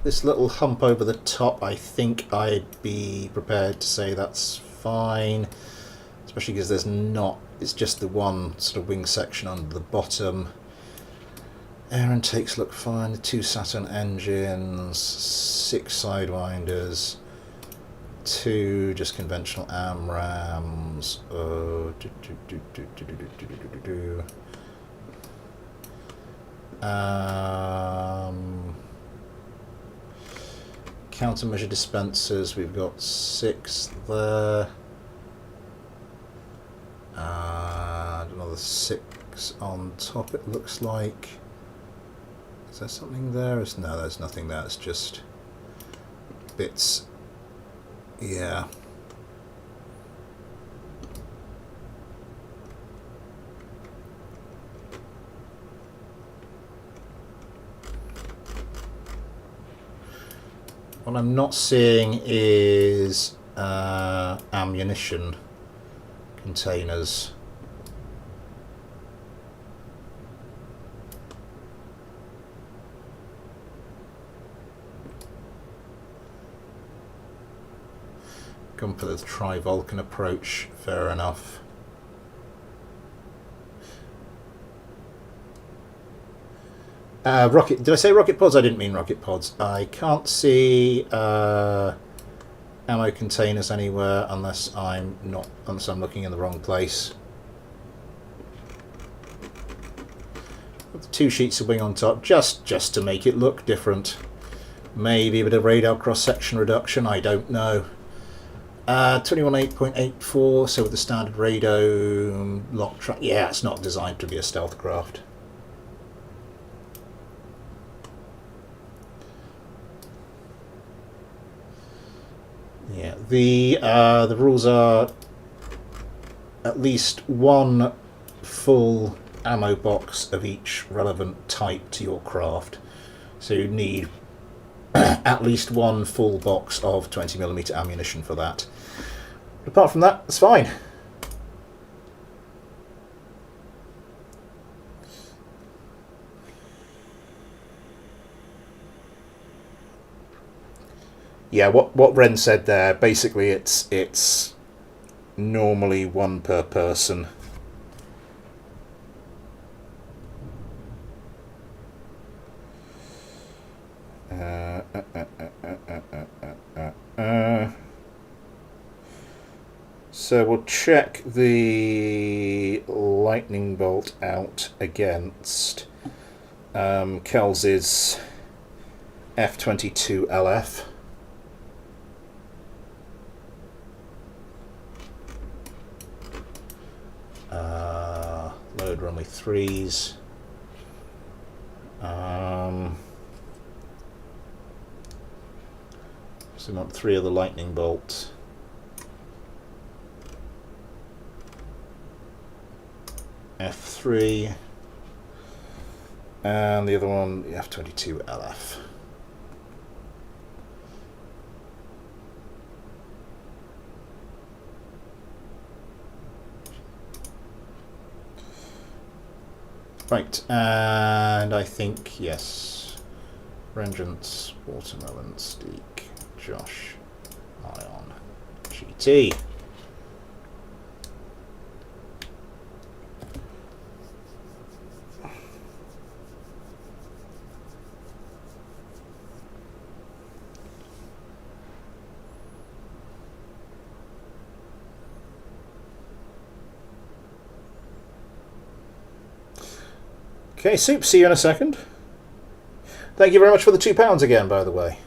This little hump over the top, I think I'd be prepared to say that's fine, especially because there's not, it's just the one sort of wing section under the bottom. Air intakes look fine, the 2 Saturn engines, 6 sidewinders, 2 just conventional AMRAMs, countermeasure dispensers, we've got 6 there, and another 6 on top it looks like. Is there something there? No, there's nothing there, it's just bits. Yeah. What I'm not seeing is ammunition containers. Gone for the tri-Vulcan approach, fair enough. Rocket, did I say rocket pods? I didn't mean rocket pods. I can't see ammo containers anywhere unless I'm looking in the wrong place. Put the 2 sheets of wing on top just to make it look different. Maybe a bit of radar cross-section reduction, I don't know. 21.8.84, so with the standard radome lock track, yeah, it's not designed to be a stealth craft. Yeah, the rules are at least 1 full ammo box of each relevant type to your craft. So you need at least 1 full box of 20mm ammunition for that. But apart from that, it's fine. Yeah, what Ren said there, basically it's normally 1 per person. So we'll check the lightning bolt out against Kels's F-22LF. Load runway 3s. So we want 3 of the lightning bolts. F3, and the other one, the F-22LF. Right, and I think, yes, Vengeance, Watermelon, Steak, Josh, Ion, GT. Okay, Soup, see you in a second. Thank you very much for the £2 again, by the way.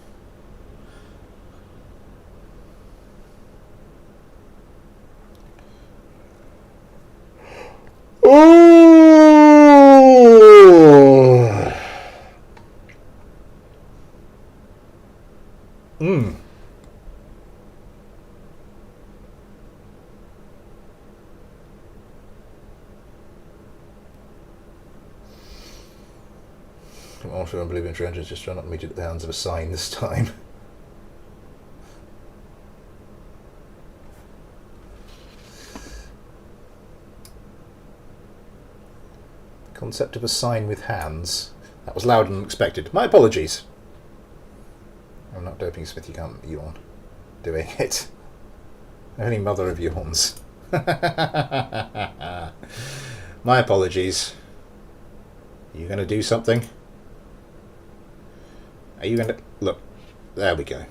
Ooh. Also, Oblivion Treasures just trying not to meet at the hands of a sign this time. Concept of a sign with hands. That was loud and unexpected. My apologies. I'm not doping Smith, you can't yawn. Doing it. Only mother of yawns. My apologies. Are you going to do something? Are you going to... Look. There we go.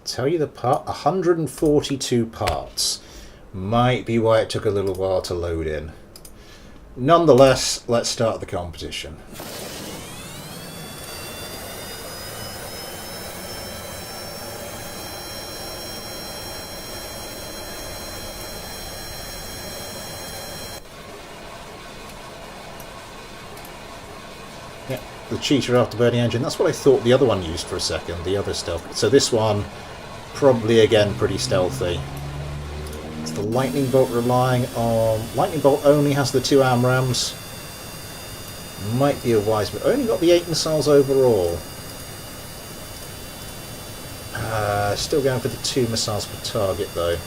Tell you the part, 142 parts. Might be why it took a little while to load in. Nonetheless, let's start the competition. Yeah, the cheater afterburning engine. That's what I thought the other one used for a second, the other stealth. So this one... probably again pretty stealthy. It's the lightning bolt relying on... Lightning bolt only has the 2 AMRAAMs. Might be a wise move. Only got the 8 missiles overall. Still going for the 2 missiles per target though.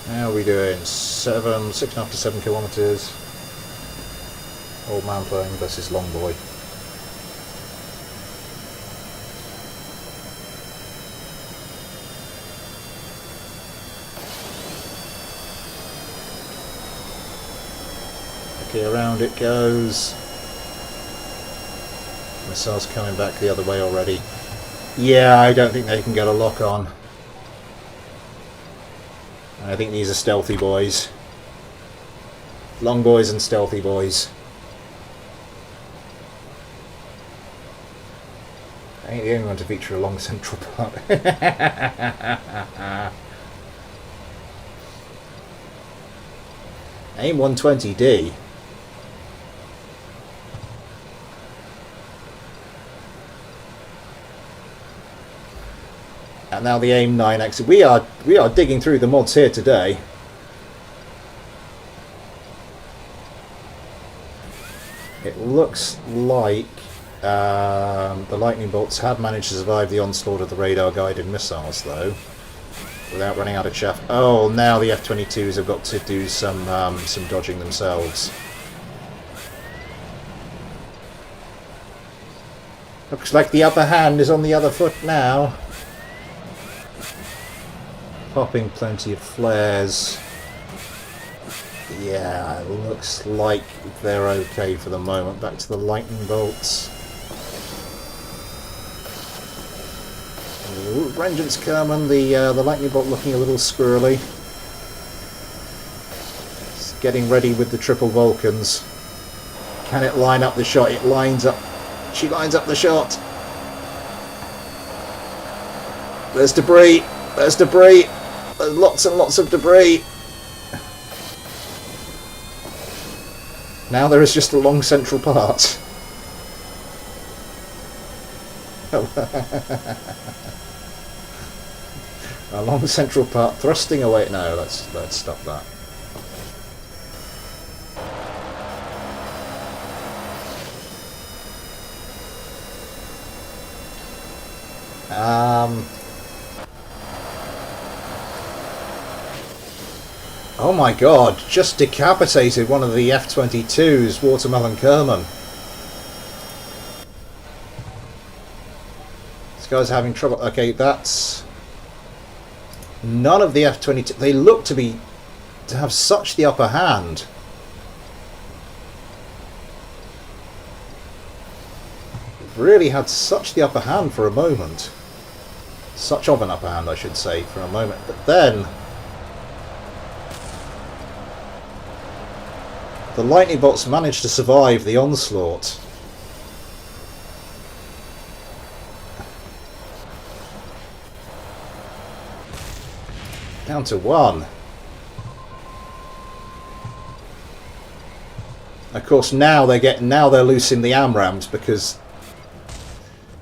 How are we doing? 6.5 to 7 kilometres. Old man playing versus long boy. Okay, around it goes. Missiles coming back the other way already. Yeah, I don't think they can get a lock on. I think these are stealthy boys. Long boys and stealthy boys. I ain't the only one to feature a long central part. AIM 120D. And now the AIM 9X. We are digging through the mods here today. It looks like the lightning bolts have managed to survive the onslaught of the radar-guided missiles, though, without running out of chaff. Oh, now the F-22s have got to do some dodging themselves. Looks like the upper hand is on the other foot now. Popping plenty of flares. Yeah, it looks like they're okay for the moment. Back to the lightning bolts. Ooh, Vengeance Kerman, the lightning bolt looking a little squirrely. It's getting ready with the triple Vulcans. Can it line up the shot? It lines up. She lines up the shot. There's debris. There's debris. There's lots and lots of debris. Now there is just a long central part. A long central part thrusting away. No, let's stop that. Oh my god, just decapitated one of the F-22s, Watermelon Kerman. This guy's having trouble. Okay, that's... None of the F-22... They look to have such the upper hand. Really had such the upper hand for a moment. Such of an upper hand, I should say, for a moment. But then the lightning bolts managed to survive the onslaught. Down to 1. Of course, now they're loosing the AMRAMs because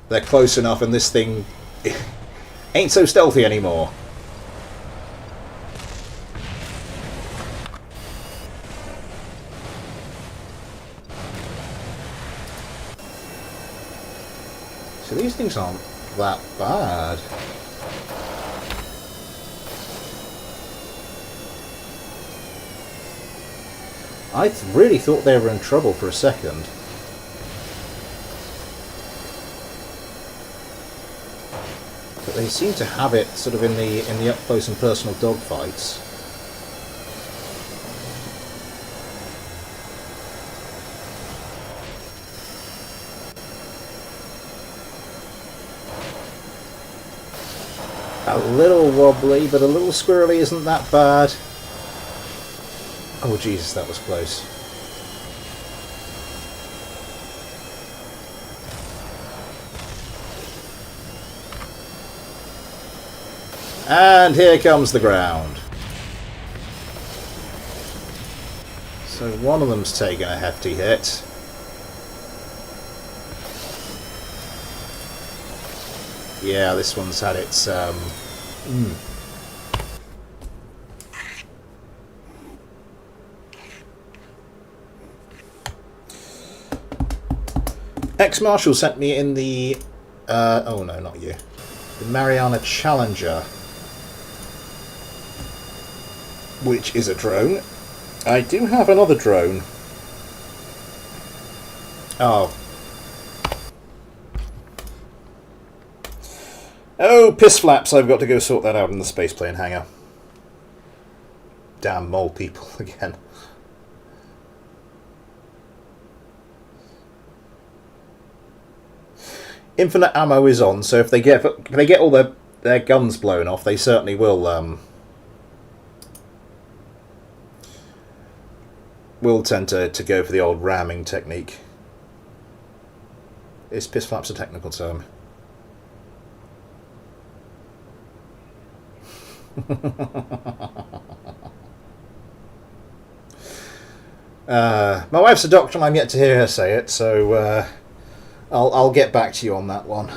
they're close enough, and this thing ain't so stealthy anymore. So these things aren't that bad. I really thought they were in trouble for a second. But they seem to have it sort of in the up close and personal dogfights. A little wobbly, but a little squirrely isn't that bad. Oh Jesus, that was close. And here comes the ground. So one of them's taken a hefty hit. Yeah, this one's had its Ex-Marshal sent me in the... oh no, not you. The Mariana Challenger. Which is a drone. I do have another drone. Oh. Oh, piss flaps. I've got to go sort that out in the spaceplane hangar. Damn mole people again. Infinite ammo is on, so if they get all their guns blown off, they certainly will tend to go for the old ramming technique. Is piss flaps a technical term? My wife's a doctor and I'm yet to hear her say it, so I'll get back to you on that one.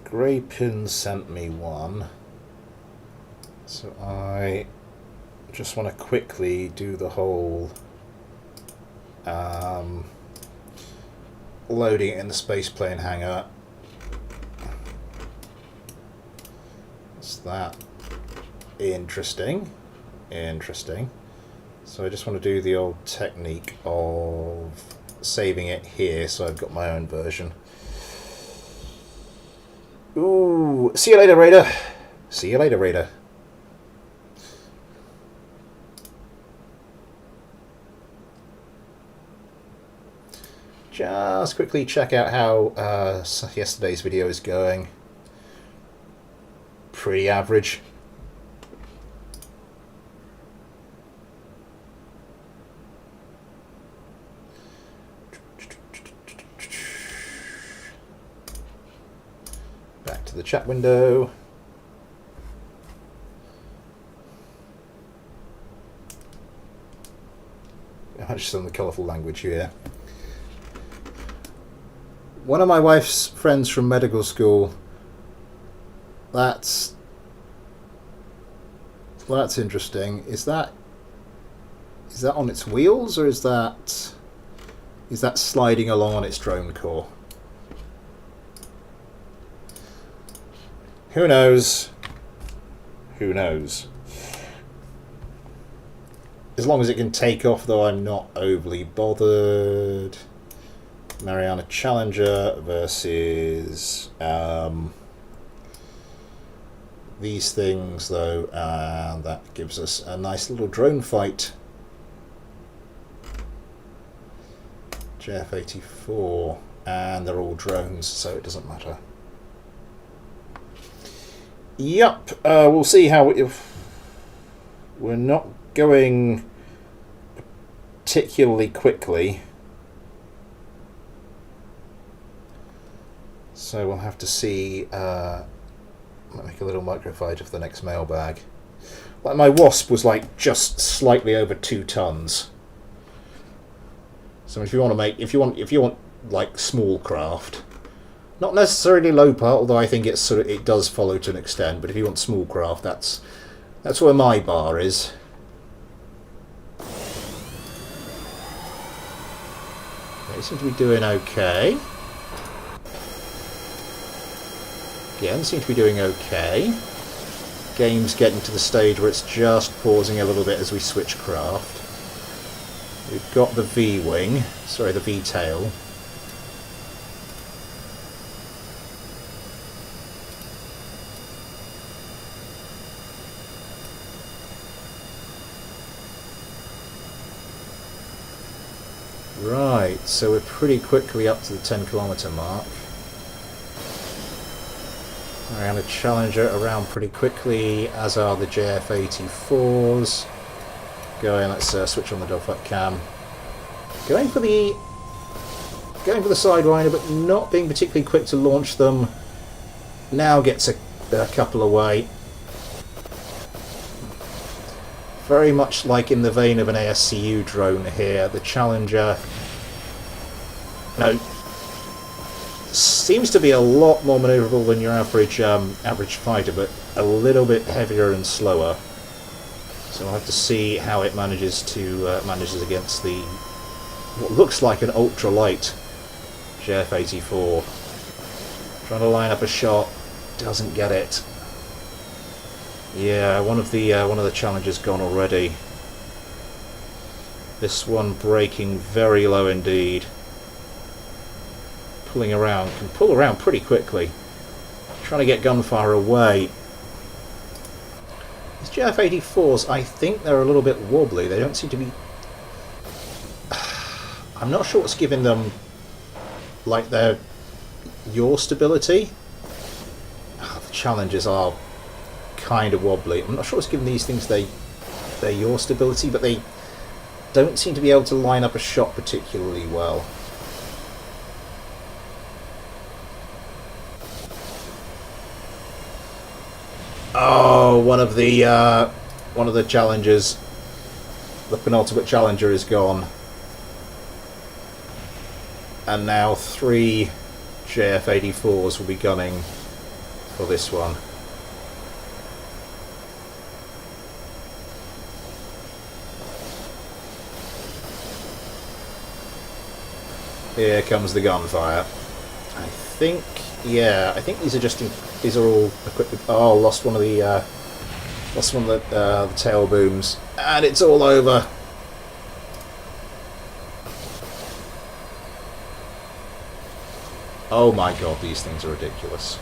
Grey Pin sent me one, so I just want to quickly do the whole loading it in the spaceplane hangar. What's that? Interesting. So I just want to do the old technique of saving it here, so I've got my own version. Ooh, see you later, Raider. See you later, Raider. Just quickly check out how yesterday's video is going. Pretty average. Back to the chat window. Just on the colourful language here. One of my wife's friends from medical school. That's interesting. Is that on its wheels, or is that sliding along on its drone core? Who knows? Who knows? As long as it can take off, though, I'm not overly bothered. Mariana Challenger versus these things, though, and that gives us a nice little drone fight. JF-84, and they're all drones, so it doesn't matter. Yep, we'll see how we're not going particularly quickly, so we'll have to see. Make a little microfighter for the next mailbag. Like my Wasp was like just slightly over 2 tons. So if you want to make, if you want like small craft, not necessarily low part, although I think it's sort of, it does follow to an extent. But if you want small craft, that's where my bar is. They seem to be doing okay. Again, seem to be doing okay. Game's getting to the stage where it's just pausing a little bit as we switch craft. We've got the V-wing, sorry, the V-tail. Right, so we're pretty quickly up to the 10-kilometre mark. Mariana Challenger around pretty quickly, as are the JF-84s. Going, let's switch on the dogfight cam. Going for the Sidewinder, but not being particularly quick to launch them. Now gets a couple away. Very much like in the vein of an ASCU drone here, the Challenger. No. Seems to be a lot more manoeuvrable than your average fighter, but a little bit heavier and slower. So we'll have to see how it manages against the what looks like an ultralight JF-84. Trying to line up a shot, doesn't get it. Yeah, one of the Challengers gone already. This one braking very low indeed. Pulling around, can pull around pretty quickly. Trying to get gunfire away. These JF-84s, I think they're a little bit wobbly. They don't seem to be... I'm not sure what's giving them, like, their yaw stability. The Challengers are kind of wobbly. I'm not sure what's giving these things their yaw stability, but they don't seem to be able to line up a shot particularly well. Oh, one of the Challengers, the penultimate Challenger is gone. And now 3 JF-84s will be gunning for this one. Here comes the gunfire. I think these are all equipped with... Oh, lost one of the tail booms, and it's all over. Oh my god, these things are ridiculous.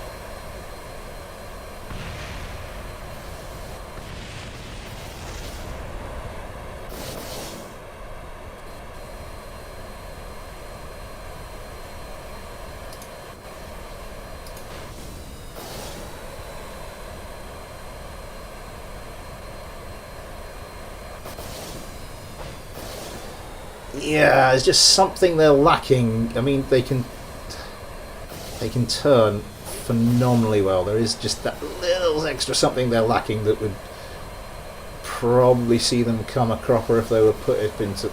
Yeah, it's just something they're lacking. I mean, they can turn phenomenally well. There is just that little extra something they're lacking that would probably see them come a cropper if they were put up into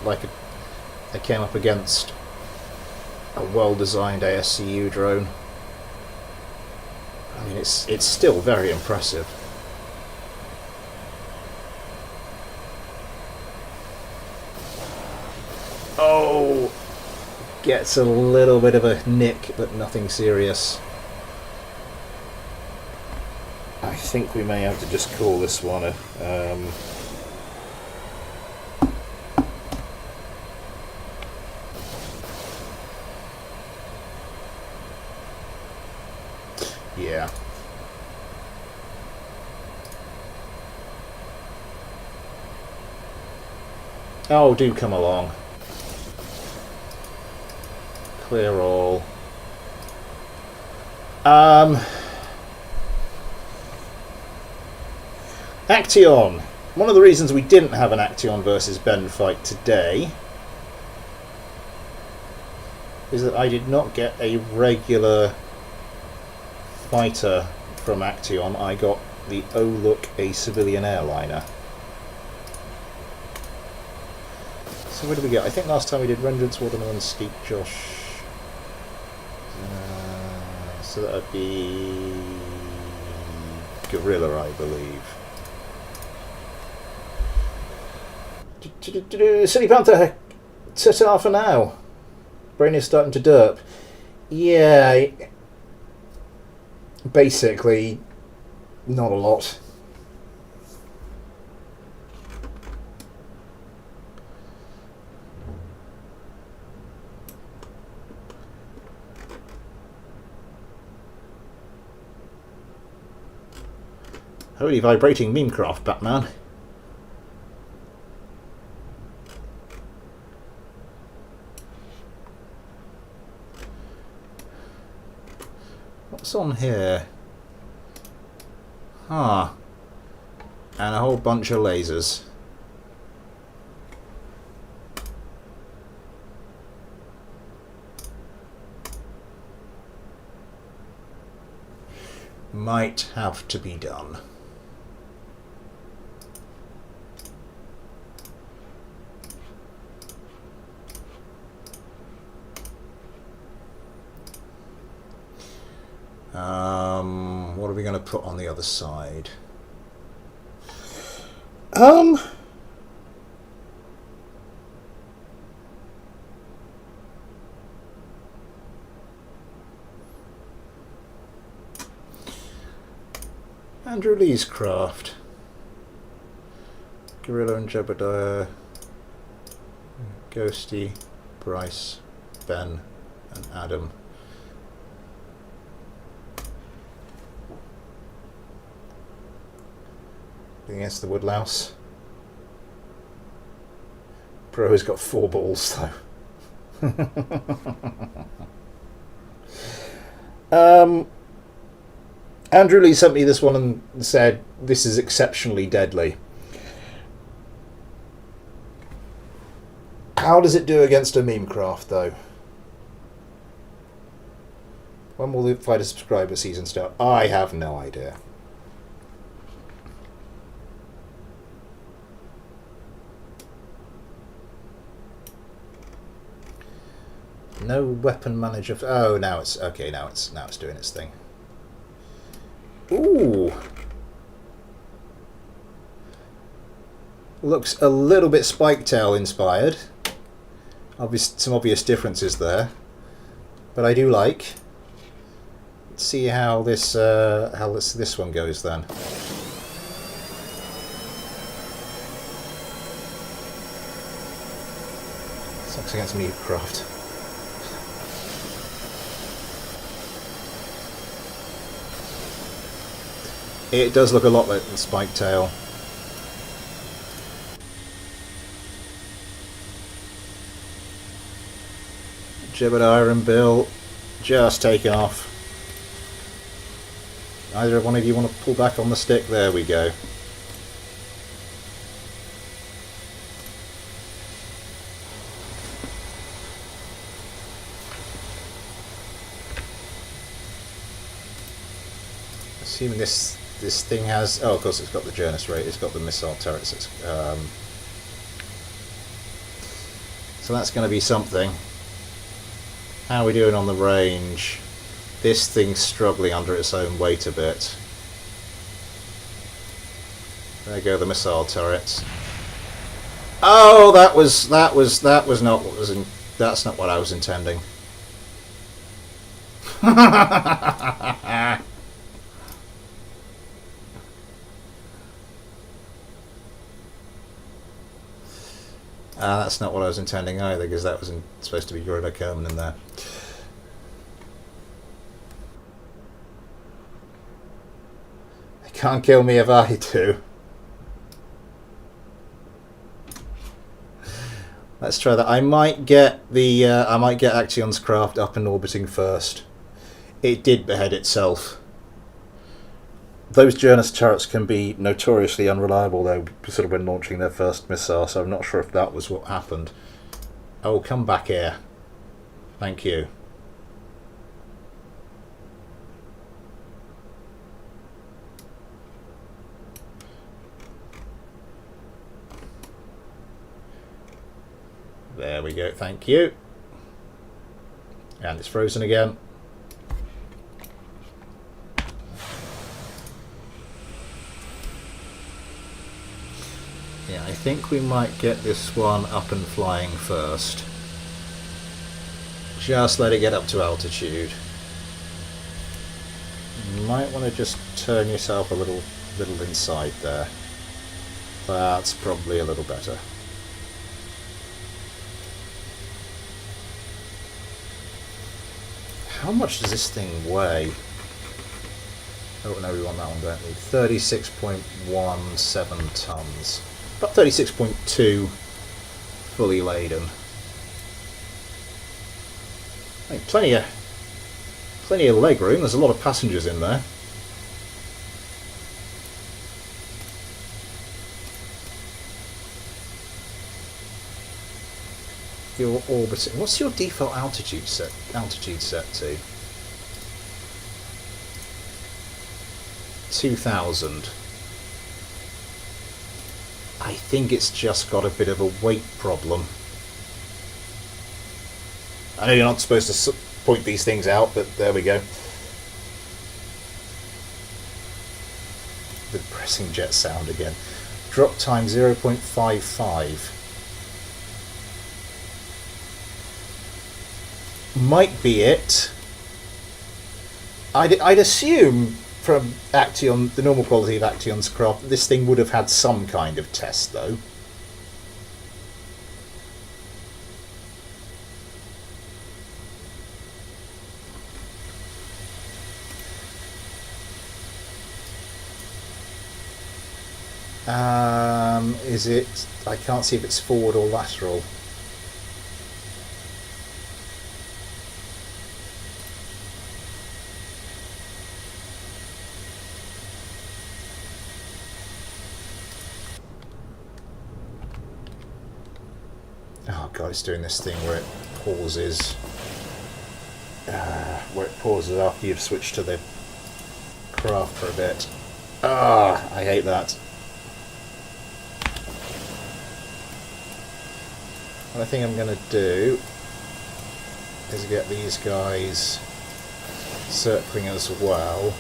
they came up against a well-designed ASCU drone. I mean, it's still very impressive. Oh, gets a little bit of a nick, but nothing serious. I think we may have to just call this one a... Yeah. Oh, do come along. Clear all. Action. One of the reasons we didn't have an Action versus Ben fight today is that I did not get a regular fighter from Action. I got the Oh Look, a civilian airliner. So where did we get? I think last time we did Renderance, Waterman and Steep Josh. So that would be Gorilla, I believe. City Panther, ta-ta for now. Brain is starting to derp. Yeah, basically, not a lot. Holy vibrating memecraft, Batman. What's on here? And a whole bunch of lasers. Might have to be done. What are we going to put on the other side? Andrew Lee's craft. Gorilla and Jebediah. Ghosty, Bryce, Ben, and Adam. Against the woodlouse. Bro has got 4 balls though. Andrew Lee sent me this one and said this is exceptionally deadly. How does it do against a memecraft though? When will the Fighter subscriber season start? I have no idea. No weapon manager. Oh, now it's okay. Now it's doing its thing. Ooh, looks a little bit Spiketail inspired. Some obvious differences there, but I do like. Let's see how this one goes then. Sucks against Memecraft. It does look a lot like the Spiketail. Jebediah and Bill just taking off. Either one of you want to pull back on the stick? There we go. Assuming this thing has... Oh, of course it's got the Jonas rate, it's got the missile turrets. So that's going to be something. How are we doing on the range? This thing's struggling under its own weight a bit. There go the missile turrets. Oh, that's not what I was intending. That's not what I was intending either, because that wasn't supposed to be Gorilla Kerman in there. can't kill me if I do. Let's try that. I might get Action's craft up and orbiting first. It did behead itself. Those Journus turrets can be notoriously unreliable, though, sort of when launching their first missile, so I'm not sure if that was what happened. Oh, come back here. Thank you. There we go, thank you. And it's frozen again. Yeah, I think we might get this one up and flying first. Just let it get up to altitude. You might want to just turn yourself a little inside there. That's probably a little better. How much does this thing weigh? Oh no, we want that one, don't we? 36.17 tons. About 36.2 fully laden. I think plenty of leg room. There's a lot of passengers in there. You're orbiting. What's your default altitude set to? 2,000. I think it's just got a bit of a weight problem. I know you're not supposed to point these things out, but there we go. The pressing jet sound again. Drop time 0.55. Might be it. I'd assume from Action, the normal quality of Action's craft, this thing would have had some kind of test, though. Is it? I can't see if it's forward or lateral. Oh god, it's doing this thing where it pauses. Where it pauses after you've switched to the craft for a bit. Ah, I hate that. What I think I'm going to do is get these guys circling as well.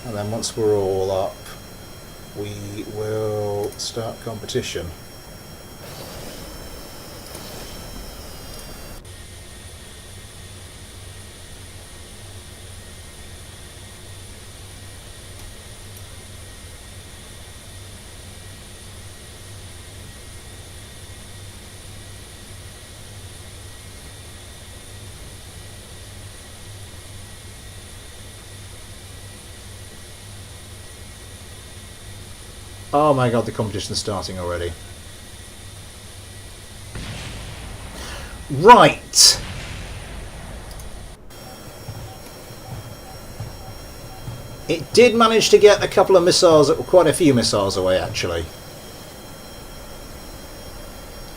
And then once we're all up, we will start competition. Oh my god, the competition's starting already. Right! It did manage to get a couple of missiles, quite a few missiles away actually.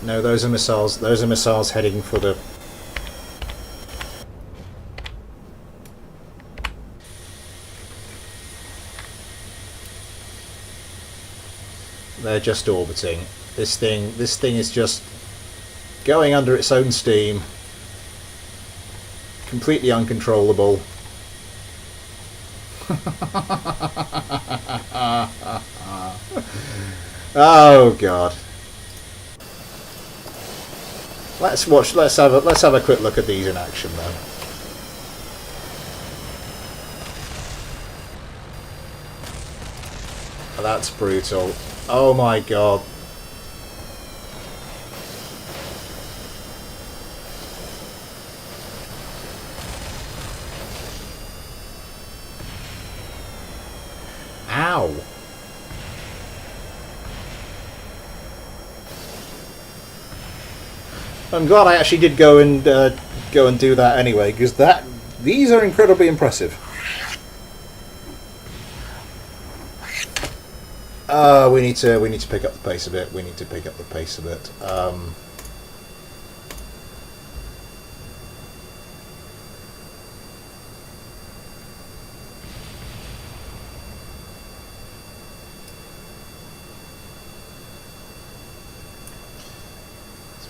No, those are missiles heading for the... They're just orbiting. This thing is just going under its own steam. Completely uncontrollable. Oh god. Let's watch. Let's have a quick look at these in action then. That's brutal. Oh my god. Ow. I'm glad I actually did go and do that anyway, because these are incredibly impressive. We need to pick up the pace a bit. We need to pick up the pace a bit.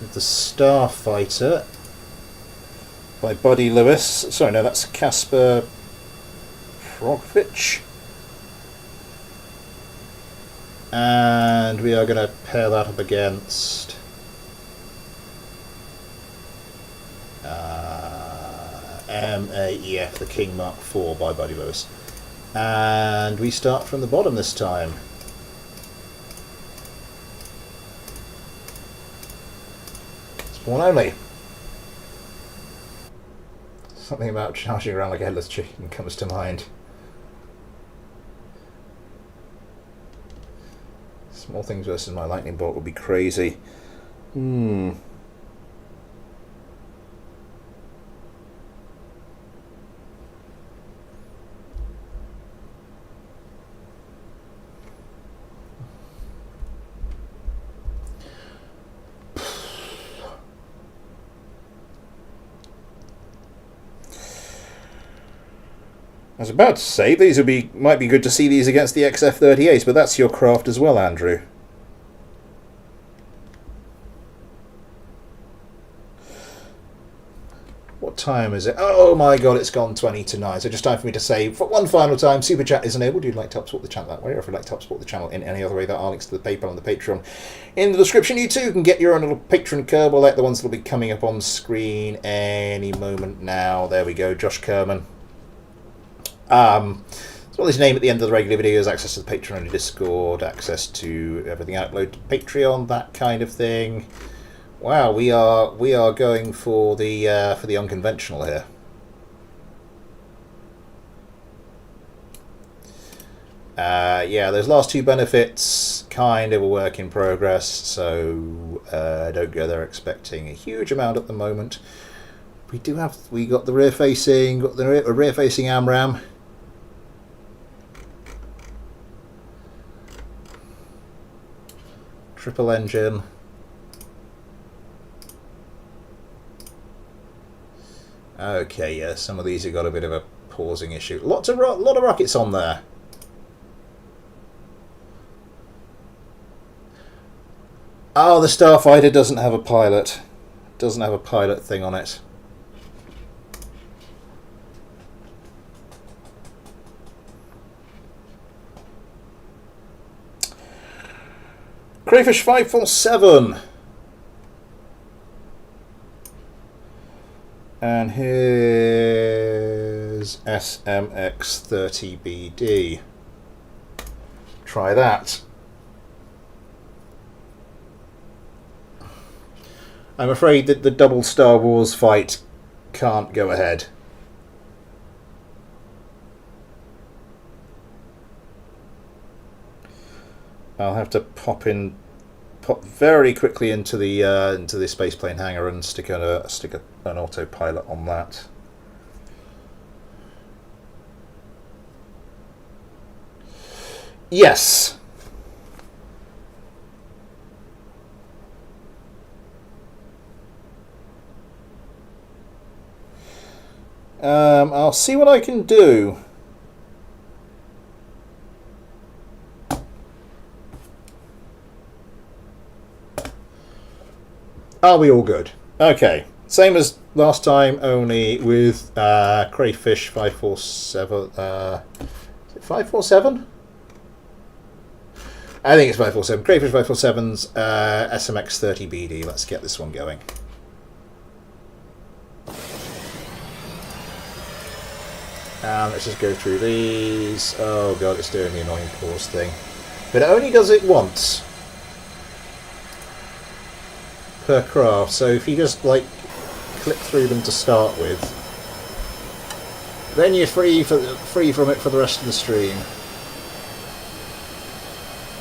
With the Starfighter by Buddy Lewis. Sorry, no, that's Kasper Progovich. And we are going to pair that up against MAEF, the King Mark IV by Buddy Lewis. And we start from the bottom this time. Spawn only. Something about charging around like a headless chicken comes to mind. Small things versus my lightning bolt would be crazy. I was about to say these might be good to see these against the XF-38s, but that's your craft as well, Andrew. What time is it? Oh my god, it's gone 20 to 9. So just time for me to say, for one final time, Super Chat is enabled. You'd like to help support the channel that way, or if you'd like to help support the channel in any other way, there are links to the PayPal and the Patreon in the description. You too can get your own little patron Kerbal, like the ones that will be coming up on screen any moment now. There we go, Josh Kerman. So his name at the end of the regular videos, access to the Patreon and Discord, access to everything I upload to Patreon, that kind of thing. Wow, we are going for the unconventional here. Yeah, those last two benefits kind of a work in progress, so don't go there expecting a huge amount at the moment. We got the rear facing, AMRAAM. Triple engine. Okay, yeah, some of these have got a bit of a pausing issue. Lot of rockets on there. Oh, the Starfighter doesn't have a pilot. Doesn't have a pilot thing on it. Crayfish 547. And here's SMX30BD. Try that. I'm afraid that the double Star Wars fight can't go ahead. I'll have to pop very quickly into the spaceplane hangar and stick an autopilot on that. Yes. I'll see what I can do. Are we all good? Okay. Same as last time, only with Crayfish 547. Is it 547? I think it's 547. Crayfish 547's SMX30BD. Let's get this one going. And let's just go through these. Oh god, it's doing the annoying pause thing. But it only does it once per craft, so if you just like click through them to start with, then you're free from it for the rest of the stream.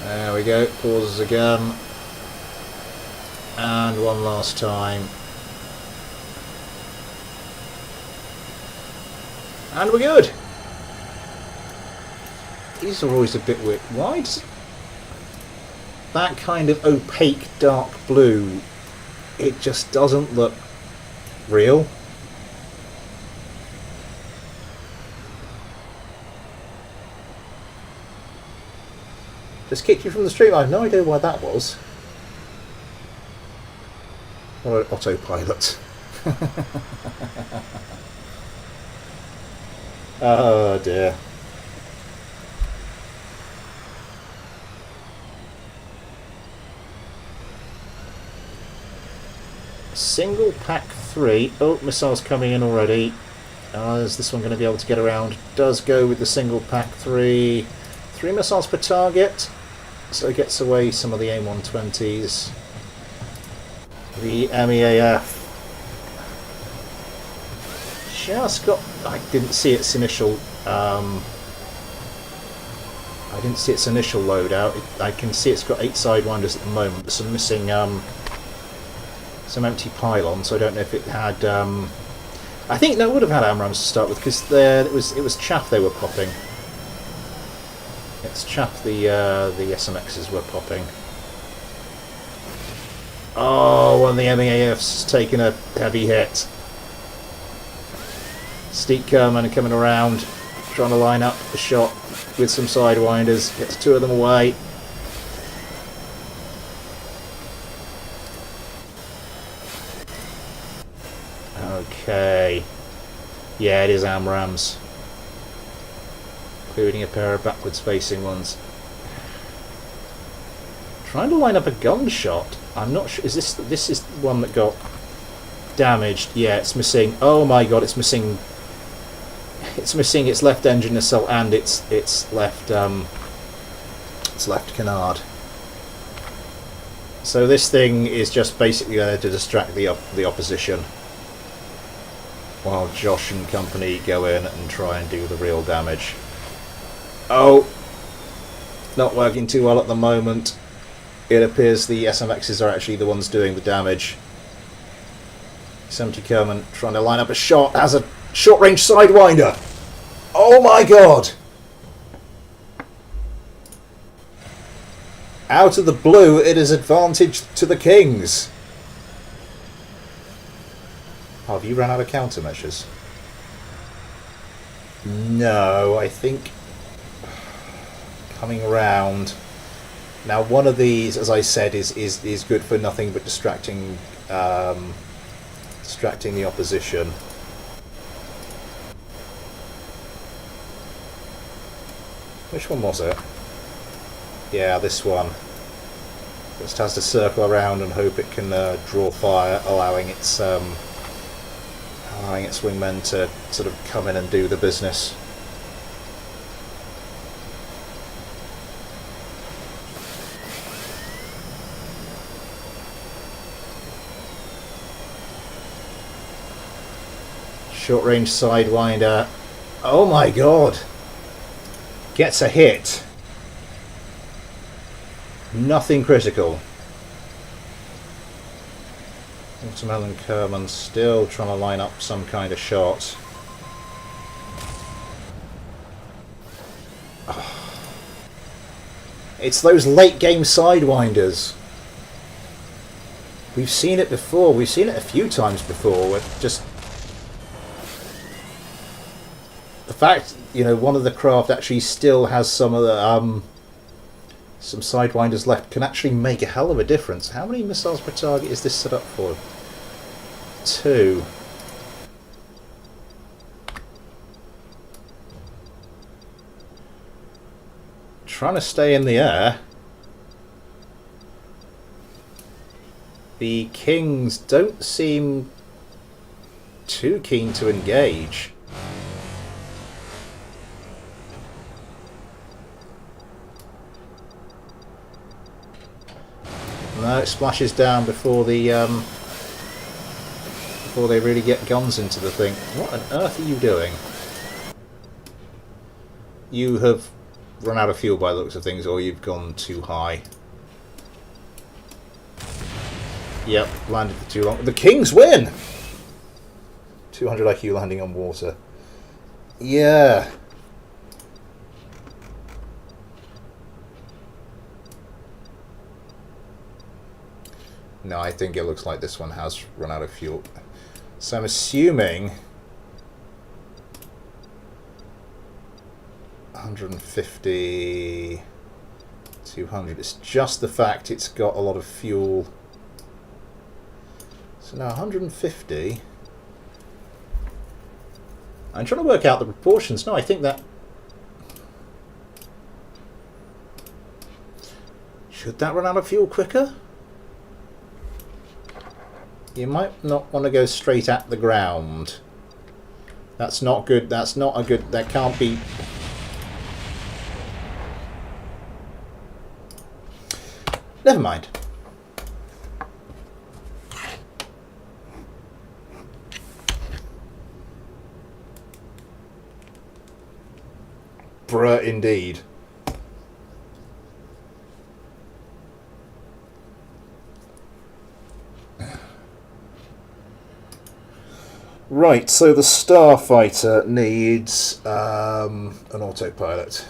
There we go, pauses again. And one last time. And we're good. These are always a bit weird. Why does that kind of opaque dark blue, it just doesn't look real? Just kicked you from the stream. I have no idea why that was. Or an autopilot. Oh dear. Single pack 3. Oh, missiles coming in already. Is this one going to be able to get around? Does go with the single pack 3. 3 missiles per target. So it gets away some of the AIM-120s. The MEAF just got... I didn't see its initial... I didn't see its initial loadout. I can see it's got 8 sidewinders at the moment, but some missing... some empty pylons, so I don't know if it had... I think that would have had AMRAAMs to start with, because it was chaff they were popping. It's chaff the SMXs were popping. Oh, one of the MEAFs taking a heavy hit. Steep Kerman coming around, trying to line up a shot with some sidewinders. Gets 2 of them away. Okay. Yeah, it is AMRAAMs. Including a pair of backwards facing ones. Trying to line up a gunshot. I'm not sure. Is this is the one that got damaged? Yeah, it's missing. Oh my god, it's missing. It's missing its left engine nacelle and its left canard. So this thing is just basically there to distract the opposition, while Josh and company go in and try and do the real damage. Oh, not working too well at the moment. It appears the SMXs are actually the ones doing the damage. 70 Kerman trying to line up a shot, has a short-range sidewinder. Oh my god! Out of the blue, it is advantage to the Kings. Oh, have you run out of countermeasures? No, I think coming around. Now, one of these, as I said, is good for nothing but distracting the opposition. Which one was it? Yeah, this one. Just has to circle around and hope it can draw fire, allowing its wingmen to sort of come in and do the business. Short range sidewinder. Oh my god! Gets a hit. Nothing critical. Watermelon Kerman still trying to line up some kind of shot. Oh. It's those late game sidewinders. We've seen it before. We've seen it a few times before. Where just the fact, you know, one of the craft actually still has some of the some sidewinders left can actually make a hell of a difference. How many missiles per target is this set up for? 2. Trying to stay in the air. The Kings don't seem too keen to engage. No, it splashes down before the before they really get guns into the thing. What on earth are you doing? You have run out of fuel by the looks of things, or you've gone too high. Yep, landed for too long. The Kings win! 200 IQ landing on water. Yeah. No, I think it looks like this one has run out of fuel. So I'm assuming 150, 200. It's just the fact it's got a lot of fuel. So now 150. I'm trying to work out the proportions. No, I think that... Should that run out of fuel quicker? You might not want to go straight at the ground. That's not good. That's not a good... That can't be... Never mind. Bruh, indeed. Right, so the Starfighter needs an autopilot.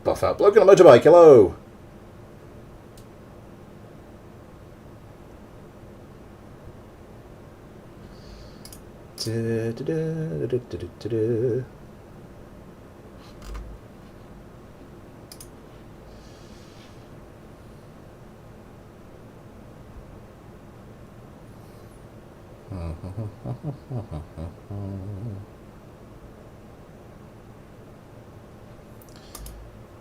Buff out. Bloke on a motorbike, hello!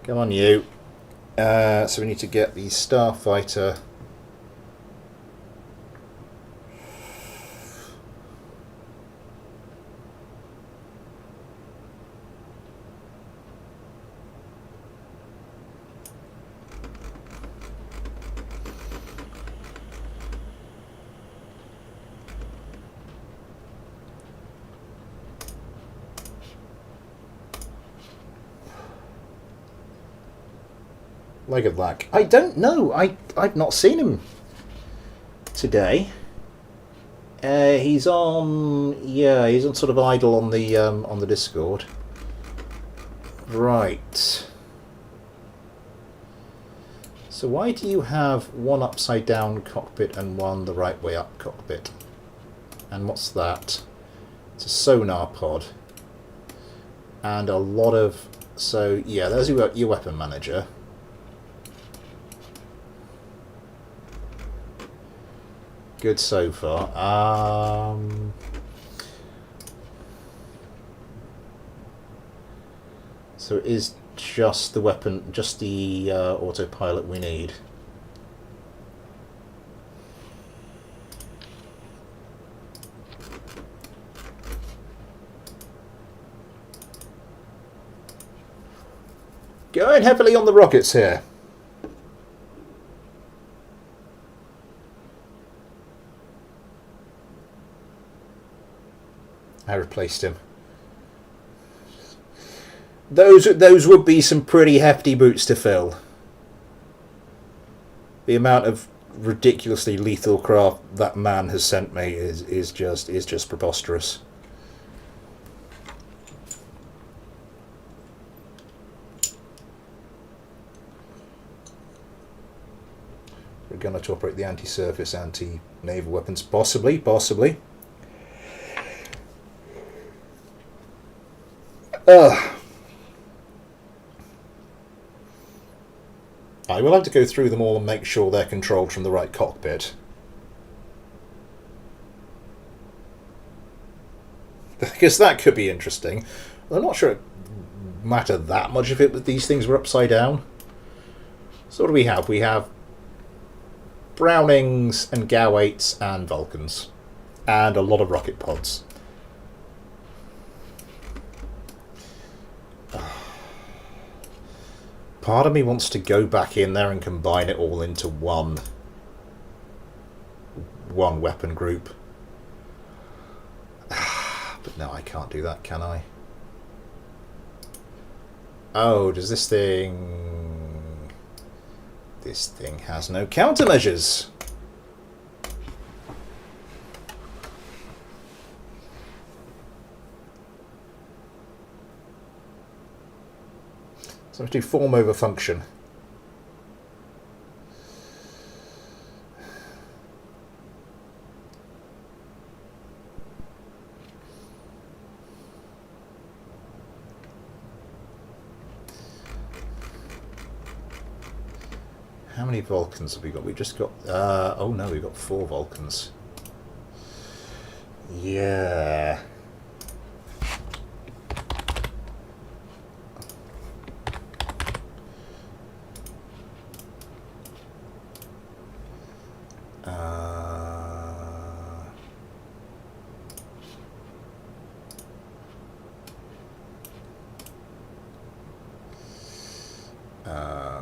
Come on, you. So we need to get the Starfighter. Leg of Black. I don't know. I've not seen him today. He's on. Yeah, he's on sort of idle on the Discord. Right. So why do you have one upside down cockpit and one the right way up cockpit? And what's that? It's a sonar pod. And a lot of... So yeah, there's your weapon manager. Good so far. So it is just the weapon, just the autopilot we need. Going heavily on the rockets here. I replaced him. Those would be some pretty hefty boots to fill. The amount of ridiculously lethal craft that man has sent me is just preposterous. We're going to operate the anti-surface, anti-naval weapons, possibly. I will have to go through them all and make sure they're controlled from the right cockpit. Because that could be interesting. I'm not sure it mattered that much if these things were upside down. So what do we have? We have Brownings and GAU-8s and Vulcans. And a lot of rocket pods. Part of me wants to go back in there and combine it all into one one weapon group. But no, I can't do that, can I? Oh, does this thing... This thing has no countermeasures. So let's do form over function. How many Vulcans have we got? We just got... oh no, we've got 4 Vulcans. Yeah.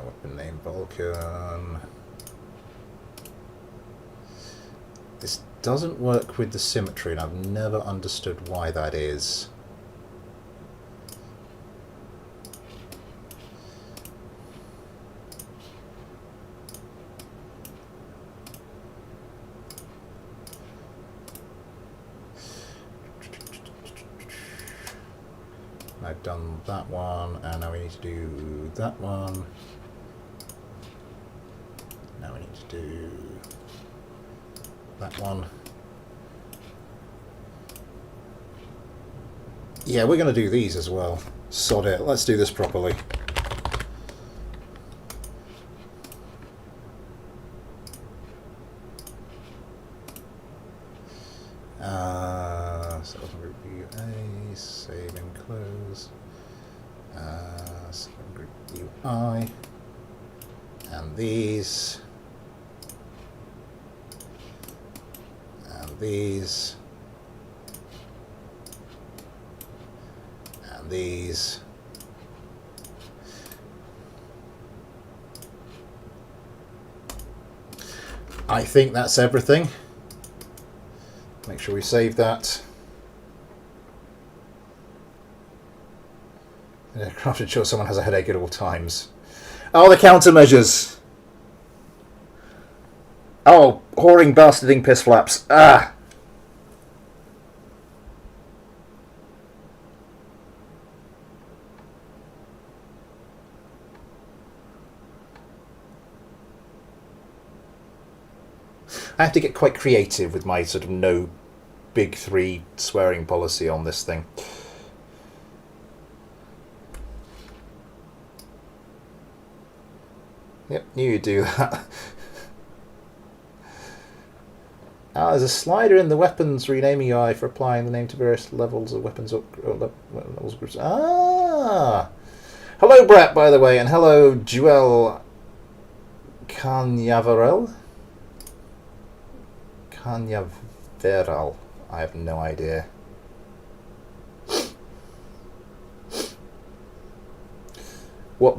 Weapon name Vulcan. This doesn't work with the symmetry, and I've never understood why that is. I've done that one, and now we need to do that one. Now we need to do that one. Yeah, we're going to do these as well. Sod it. Let's do this properly. So review A, save and close. Group UI, and these, and these, and these. I think that's everything. Make sure we save that. Yeah, crafted sure someone has a headache at all times. Oh, the countermeasures! Oh, whoring, bastarding piss flaps. Ah! I have to get quite creative with my sort of no big 3 swearing policy on this thing. Yep, knew you'd do that. There's a slider in the weapons renaming UI for applying the name to various levels of weapons or levels groups. Ah! Hello, Brett, by the way, and hello, Joel Canyaveral. Canyaveral. I have no idea. What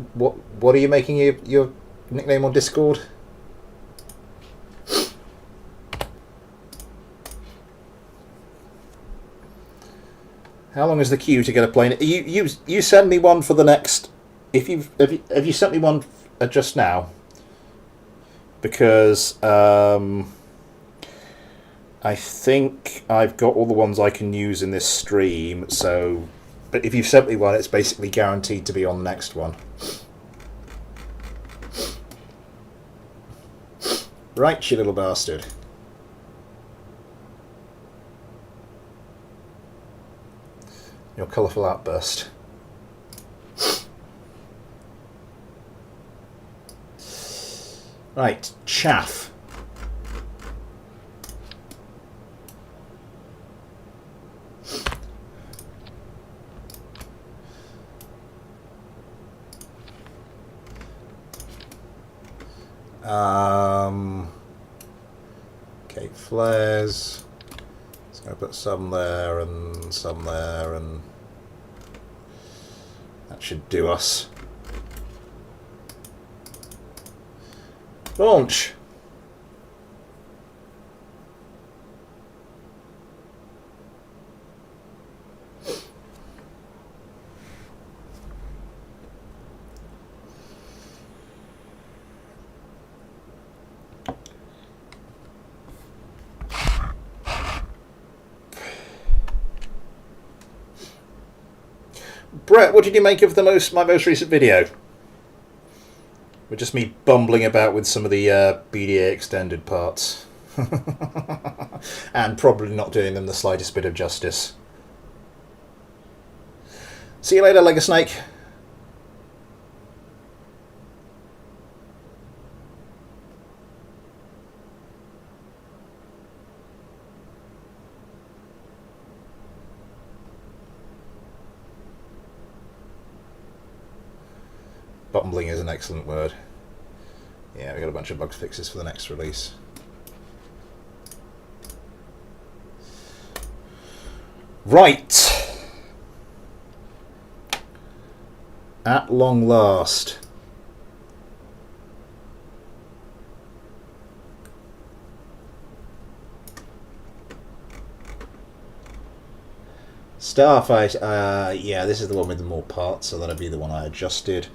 are you making your nickname on Discord? How long is the queue to get a plane? You send me one for the next. Have you sent me one just now? Because I think I've got all the ones I can use in this stream. So, but if you've sent me one, it's basically guaranteed to be on the next one. Right, you little bastard. Your colourful outburst. Right, chaff. Okay, flares. So I put some there and some there, and that should do us. Launch. Brett, what did you make of my most recent video? With just me bumbling about with some of the BDA extended parts. And probably not doing them the slightest bit of justice. See you later, Leg of Snake. Bumbling is an excellent word. Yeah, we got a bunch of bug fixes for the next release. Right. At long last. Starfight, yeah, this is the one with the more parts, so that'll be the one I adjusted.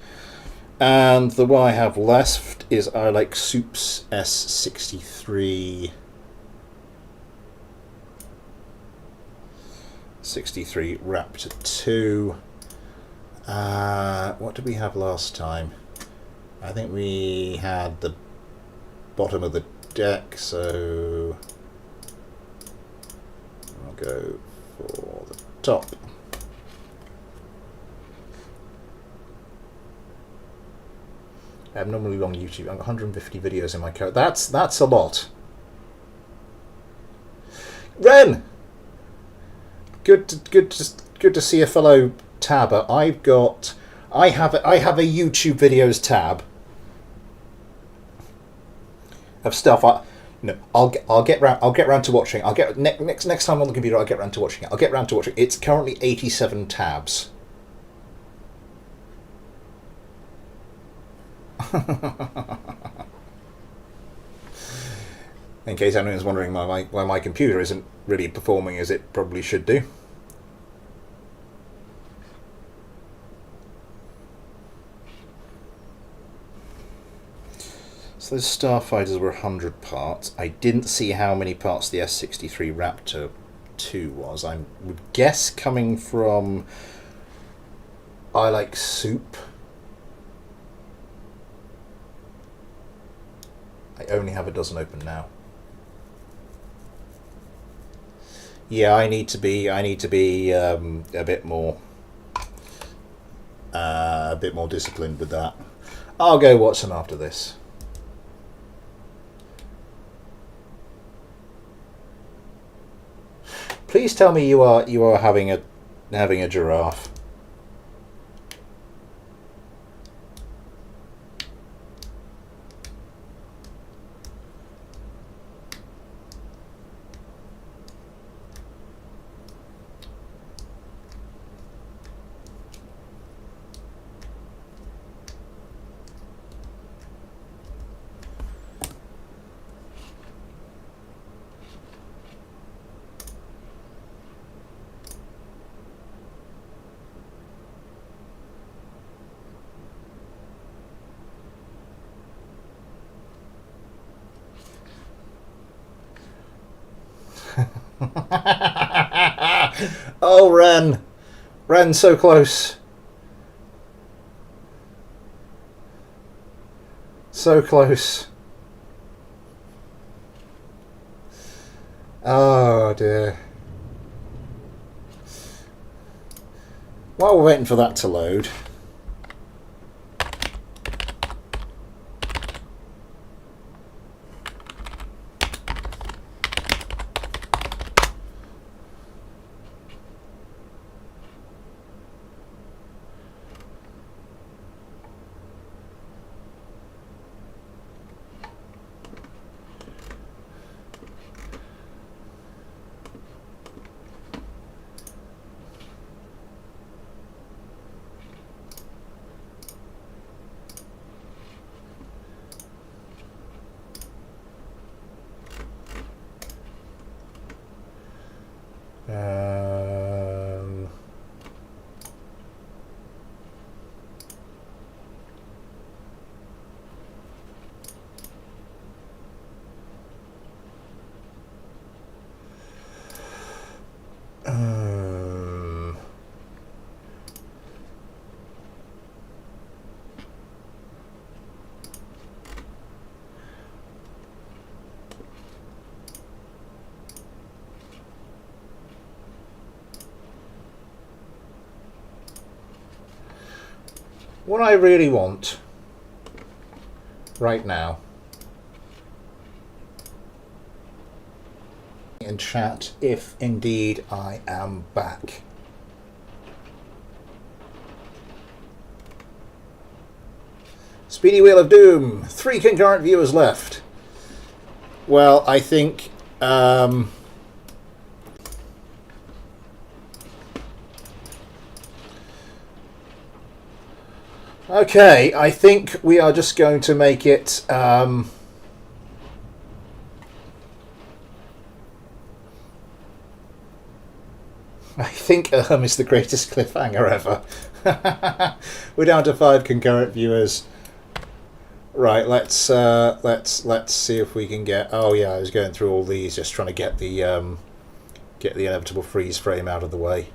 And the one I have left is I Like Soup's S63. 63 Raptor 2. What did we have last time? I think we had the bottom of the deck, so I'll go for the top. Abnormally long YouTube. I've got 150 videos in my code. That's a lot. Ren, good to see a fellow tabber. I have a YouTube videos tab of stuff. I'll get round to watching. I'll get next time on the computer. I'll get round to watching it. I'll get round to watching. It's currently 87 tabs. In case anyone's wondering why my computer isn't really performing as it probably should do. So those starfighters were 100 parts. I didn't see how many parts the S63 Raptor 2 was. I would guess coming from I Like Soup. I only have a dozen open now. Yeah, I need to be a bit more disciplined with that. I'll go watch some after this. Please tell me you are having a giraffe. Oh, Ren! Ren, so close. So close. Oh dear. While we're waiting for that to load, What I really want right now in chat if indeed I am back. Speedy Wheel of Doom, 3 concurrent viewers left. Well, I think okay, I think we are just going to make it I think is the greatest cliffhanger ever. We're down to 5 concurrent viewers. Right, let's see if we can get. Oh yeah, I was going through all these, just trying to get the inevitable freeze frame out of the way.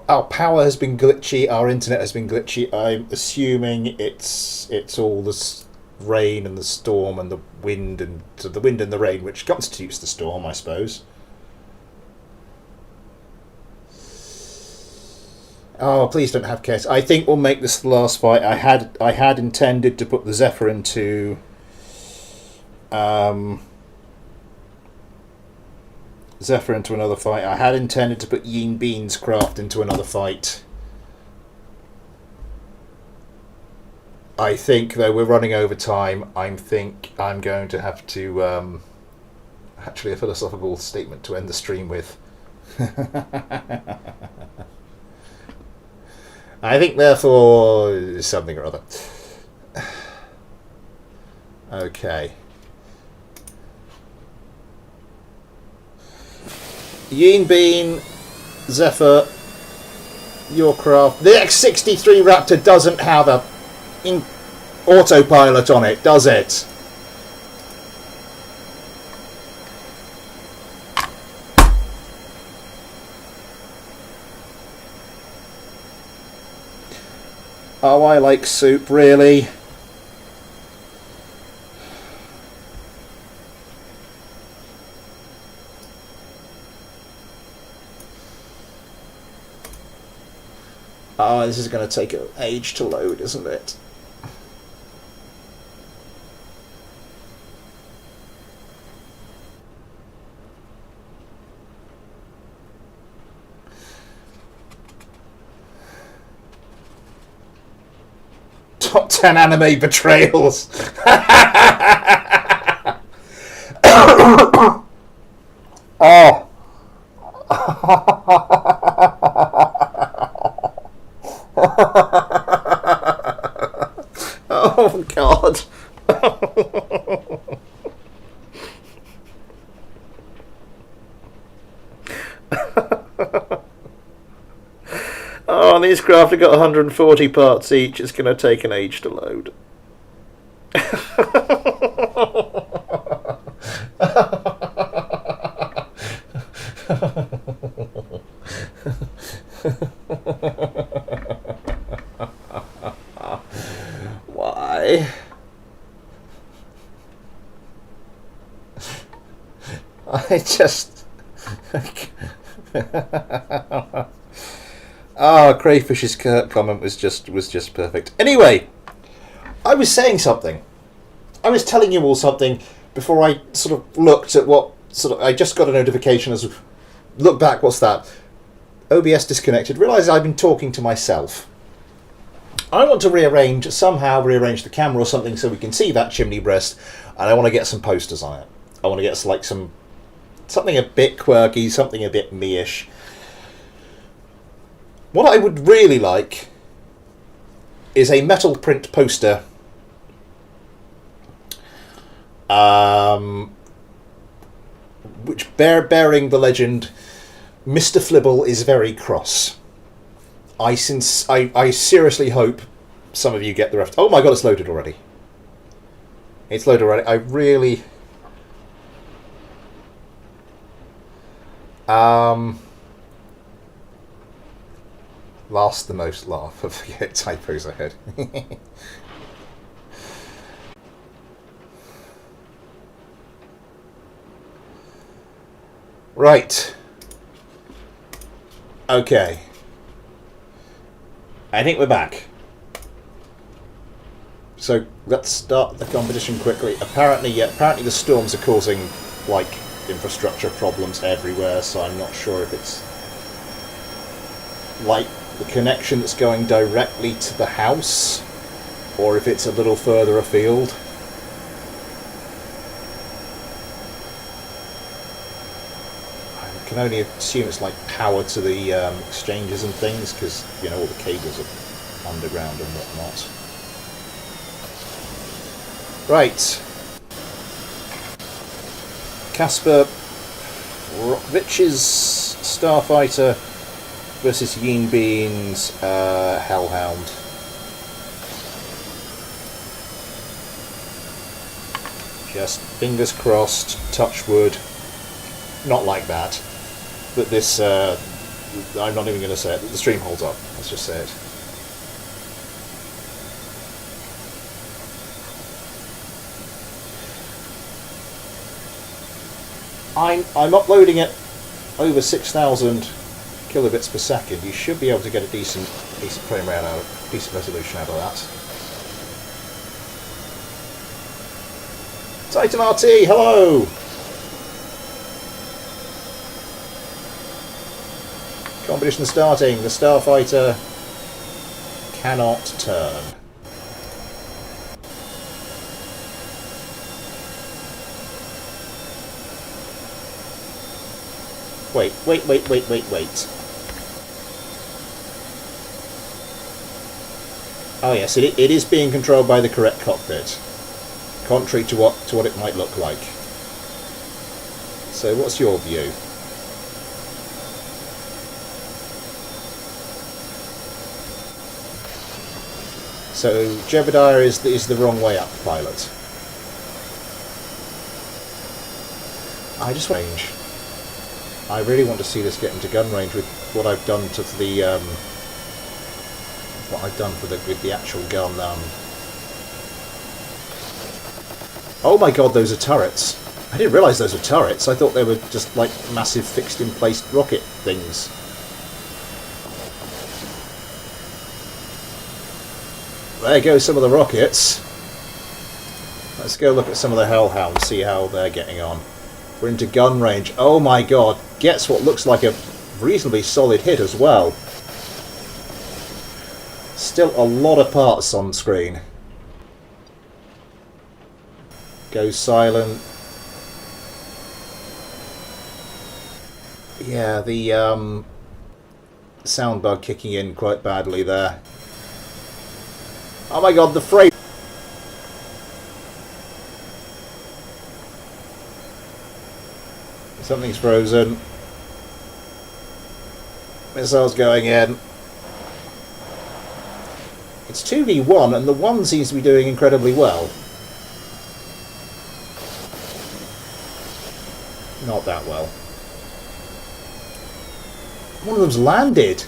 Our power has been glitchy. Our internet has been glitchy. I'm assuming it's all the rain and the storm and the wind and the rain, which constitutes the storm, I suppose. Oh, please don't have chaos. I think we'll make this the last fight. I had intended to put the Zephyr into another fight. I had intended to put Yeen Bean's craft into another fight. I think, though we're running over time, I'm going to have to actually a philosophical statement to end the stream with. I think, therefore, something or other. Okay. Yeen Bean, Zephyr, your craft. The X-63 Raptor doesn't have a autopilot on it, does it? Oh, I like soup, really. Oh, this is going to take an age to load, isn't it? Top 10 anime betrayals. Oh. Oh God. Oh, and these craft have got 140 parts each. It's going to take an age to load. Why? I just... Crayfish's comment was just perfect. Anyway, I was saying something. I was telling you all something before I sort of looked at what I just got a notification as look back. What's that? OBS disconnected. Realised I've been talking to myself. I want to somehow rearrange the camera or something so we can see that chimney breast, and I want to get some posters on it. I want to get something a bit quirky, something a bit me-ish. What I would really like is a metal print poster which bearing the legend, Mr. Flibble is very cross. I seriously hope some of you get the rest. Oh my God, it's loaded already. It's loaded already. I really... Last the most laugh of typos ahead. Right. Okay. I think we're back. So let's start the competition quickly. Apparently the storms are causing like infrastructure problems everywhere, so I'm not sure if it's like the connection that's going directly to the house or if it's a little further afield. I can only assume it's like power to the exchanges and things, because you know all the cables are underground and whatnot. Right. Kasper Rockvich's Starfighter versus Yeen Bean's Hellhound. Just fingers crossed, touch wood. Not like that. But this, I'm not even going to say it, the stream holds up. Let's just say it. I'm uploading it over 6,000 kilobits per second. You should be able to get a decent frame rate out, decent resolution out of that. Titan RT, hello. Competition starting. The Starfighter cannot turn. Wait. Oh yes, it is being controlled by the correct cockpit, contrary to what it might look like. So what's your view? So Jebediah is the wrong way up, pilot. I just range. I really want to see this get into gun range with what I've done to the with the actual gun. Oh my god, those are turrets! I didn't realise those were turrets. I thought they were just like massive fixed in place rocket things. There go some of the rockets. Let's go look at some of the Hellhounds, see how they're getting on. We're into gun range. Oh my god, gets what looks like a reasonably solid hit as well. Still a lot of parts on screen. Goes silent. Yeah, the sound bug kicking in quite badly there. Oh my god, the frame! Something's frozen. Missiles going in. It's 2v1 and the 1 seems to be doing incredibly well. Not that well. One of them's landed.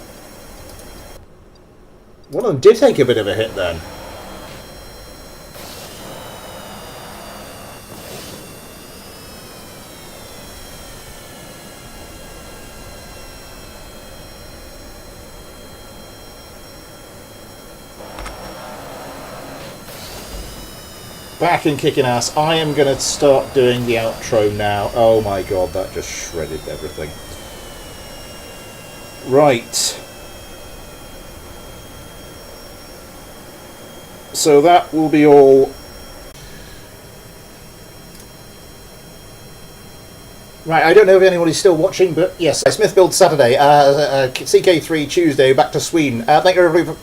One of them did take a bit of a hit then. Back and kicking ass. I am going to start doing the outro now. Oh my god, that just shredded everything. Right. So that will be all. Right, I don't know if anybody's still watching, but yes, Smith Build Saturday, CK3 Tuesday, back to Sweden. Thank you everybody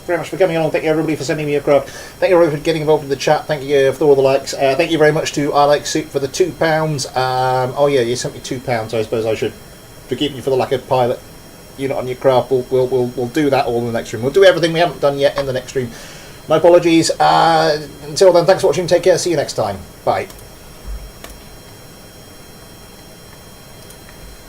very much for coming along. Thank you everybody for sending me a craft. Thank you everybody for getting involved in the chat. Thank you for all the likes. Thank you very much to I Like Soup for the £2. Oh yeah, you sent me £2. I suppose I should forgive you for the lack of pilot unit on your craft. We'll do that all in the next stream. We'll do everything we haven't done yet in the next stream. My apologies. Until then, thanks for watching. Take care. See you next time. Bye.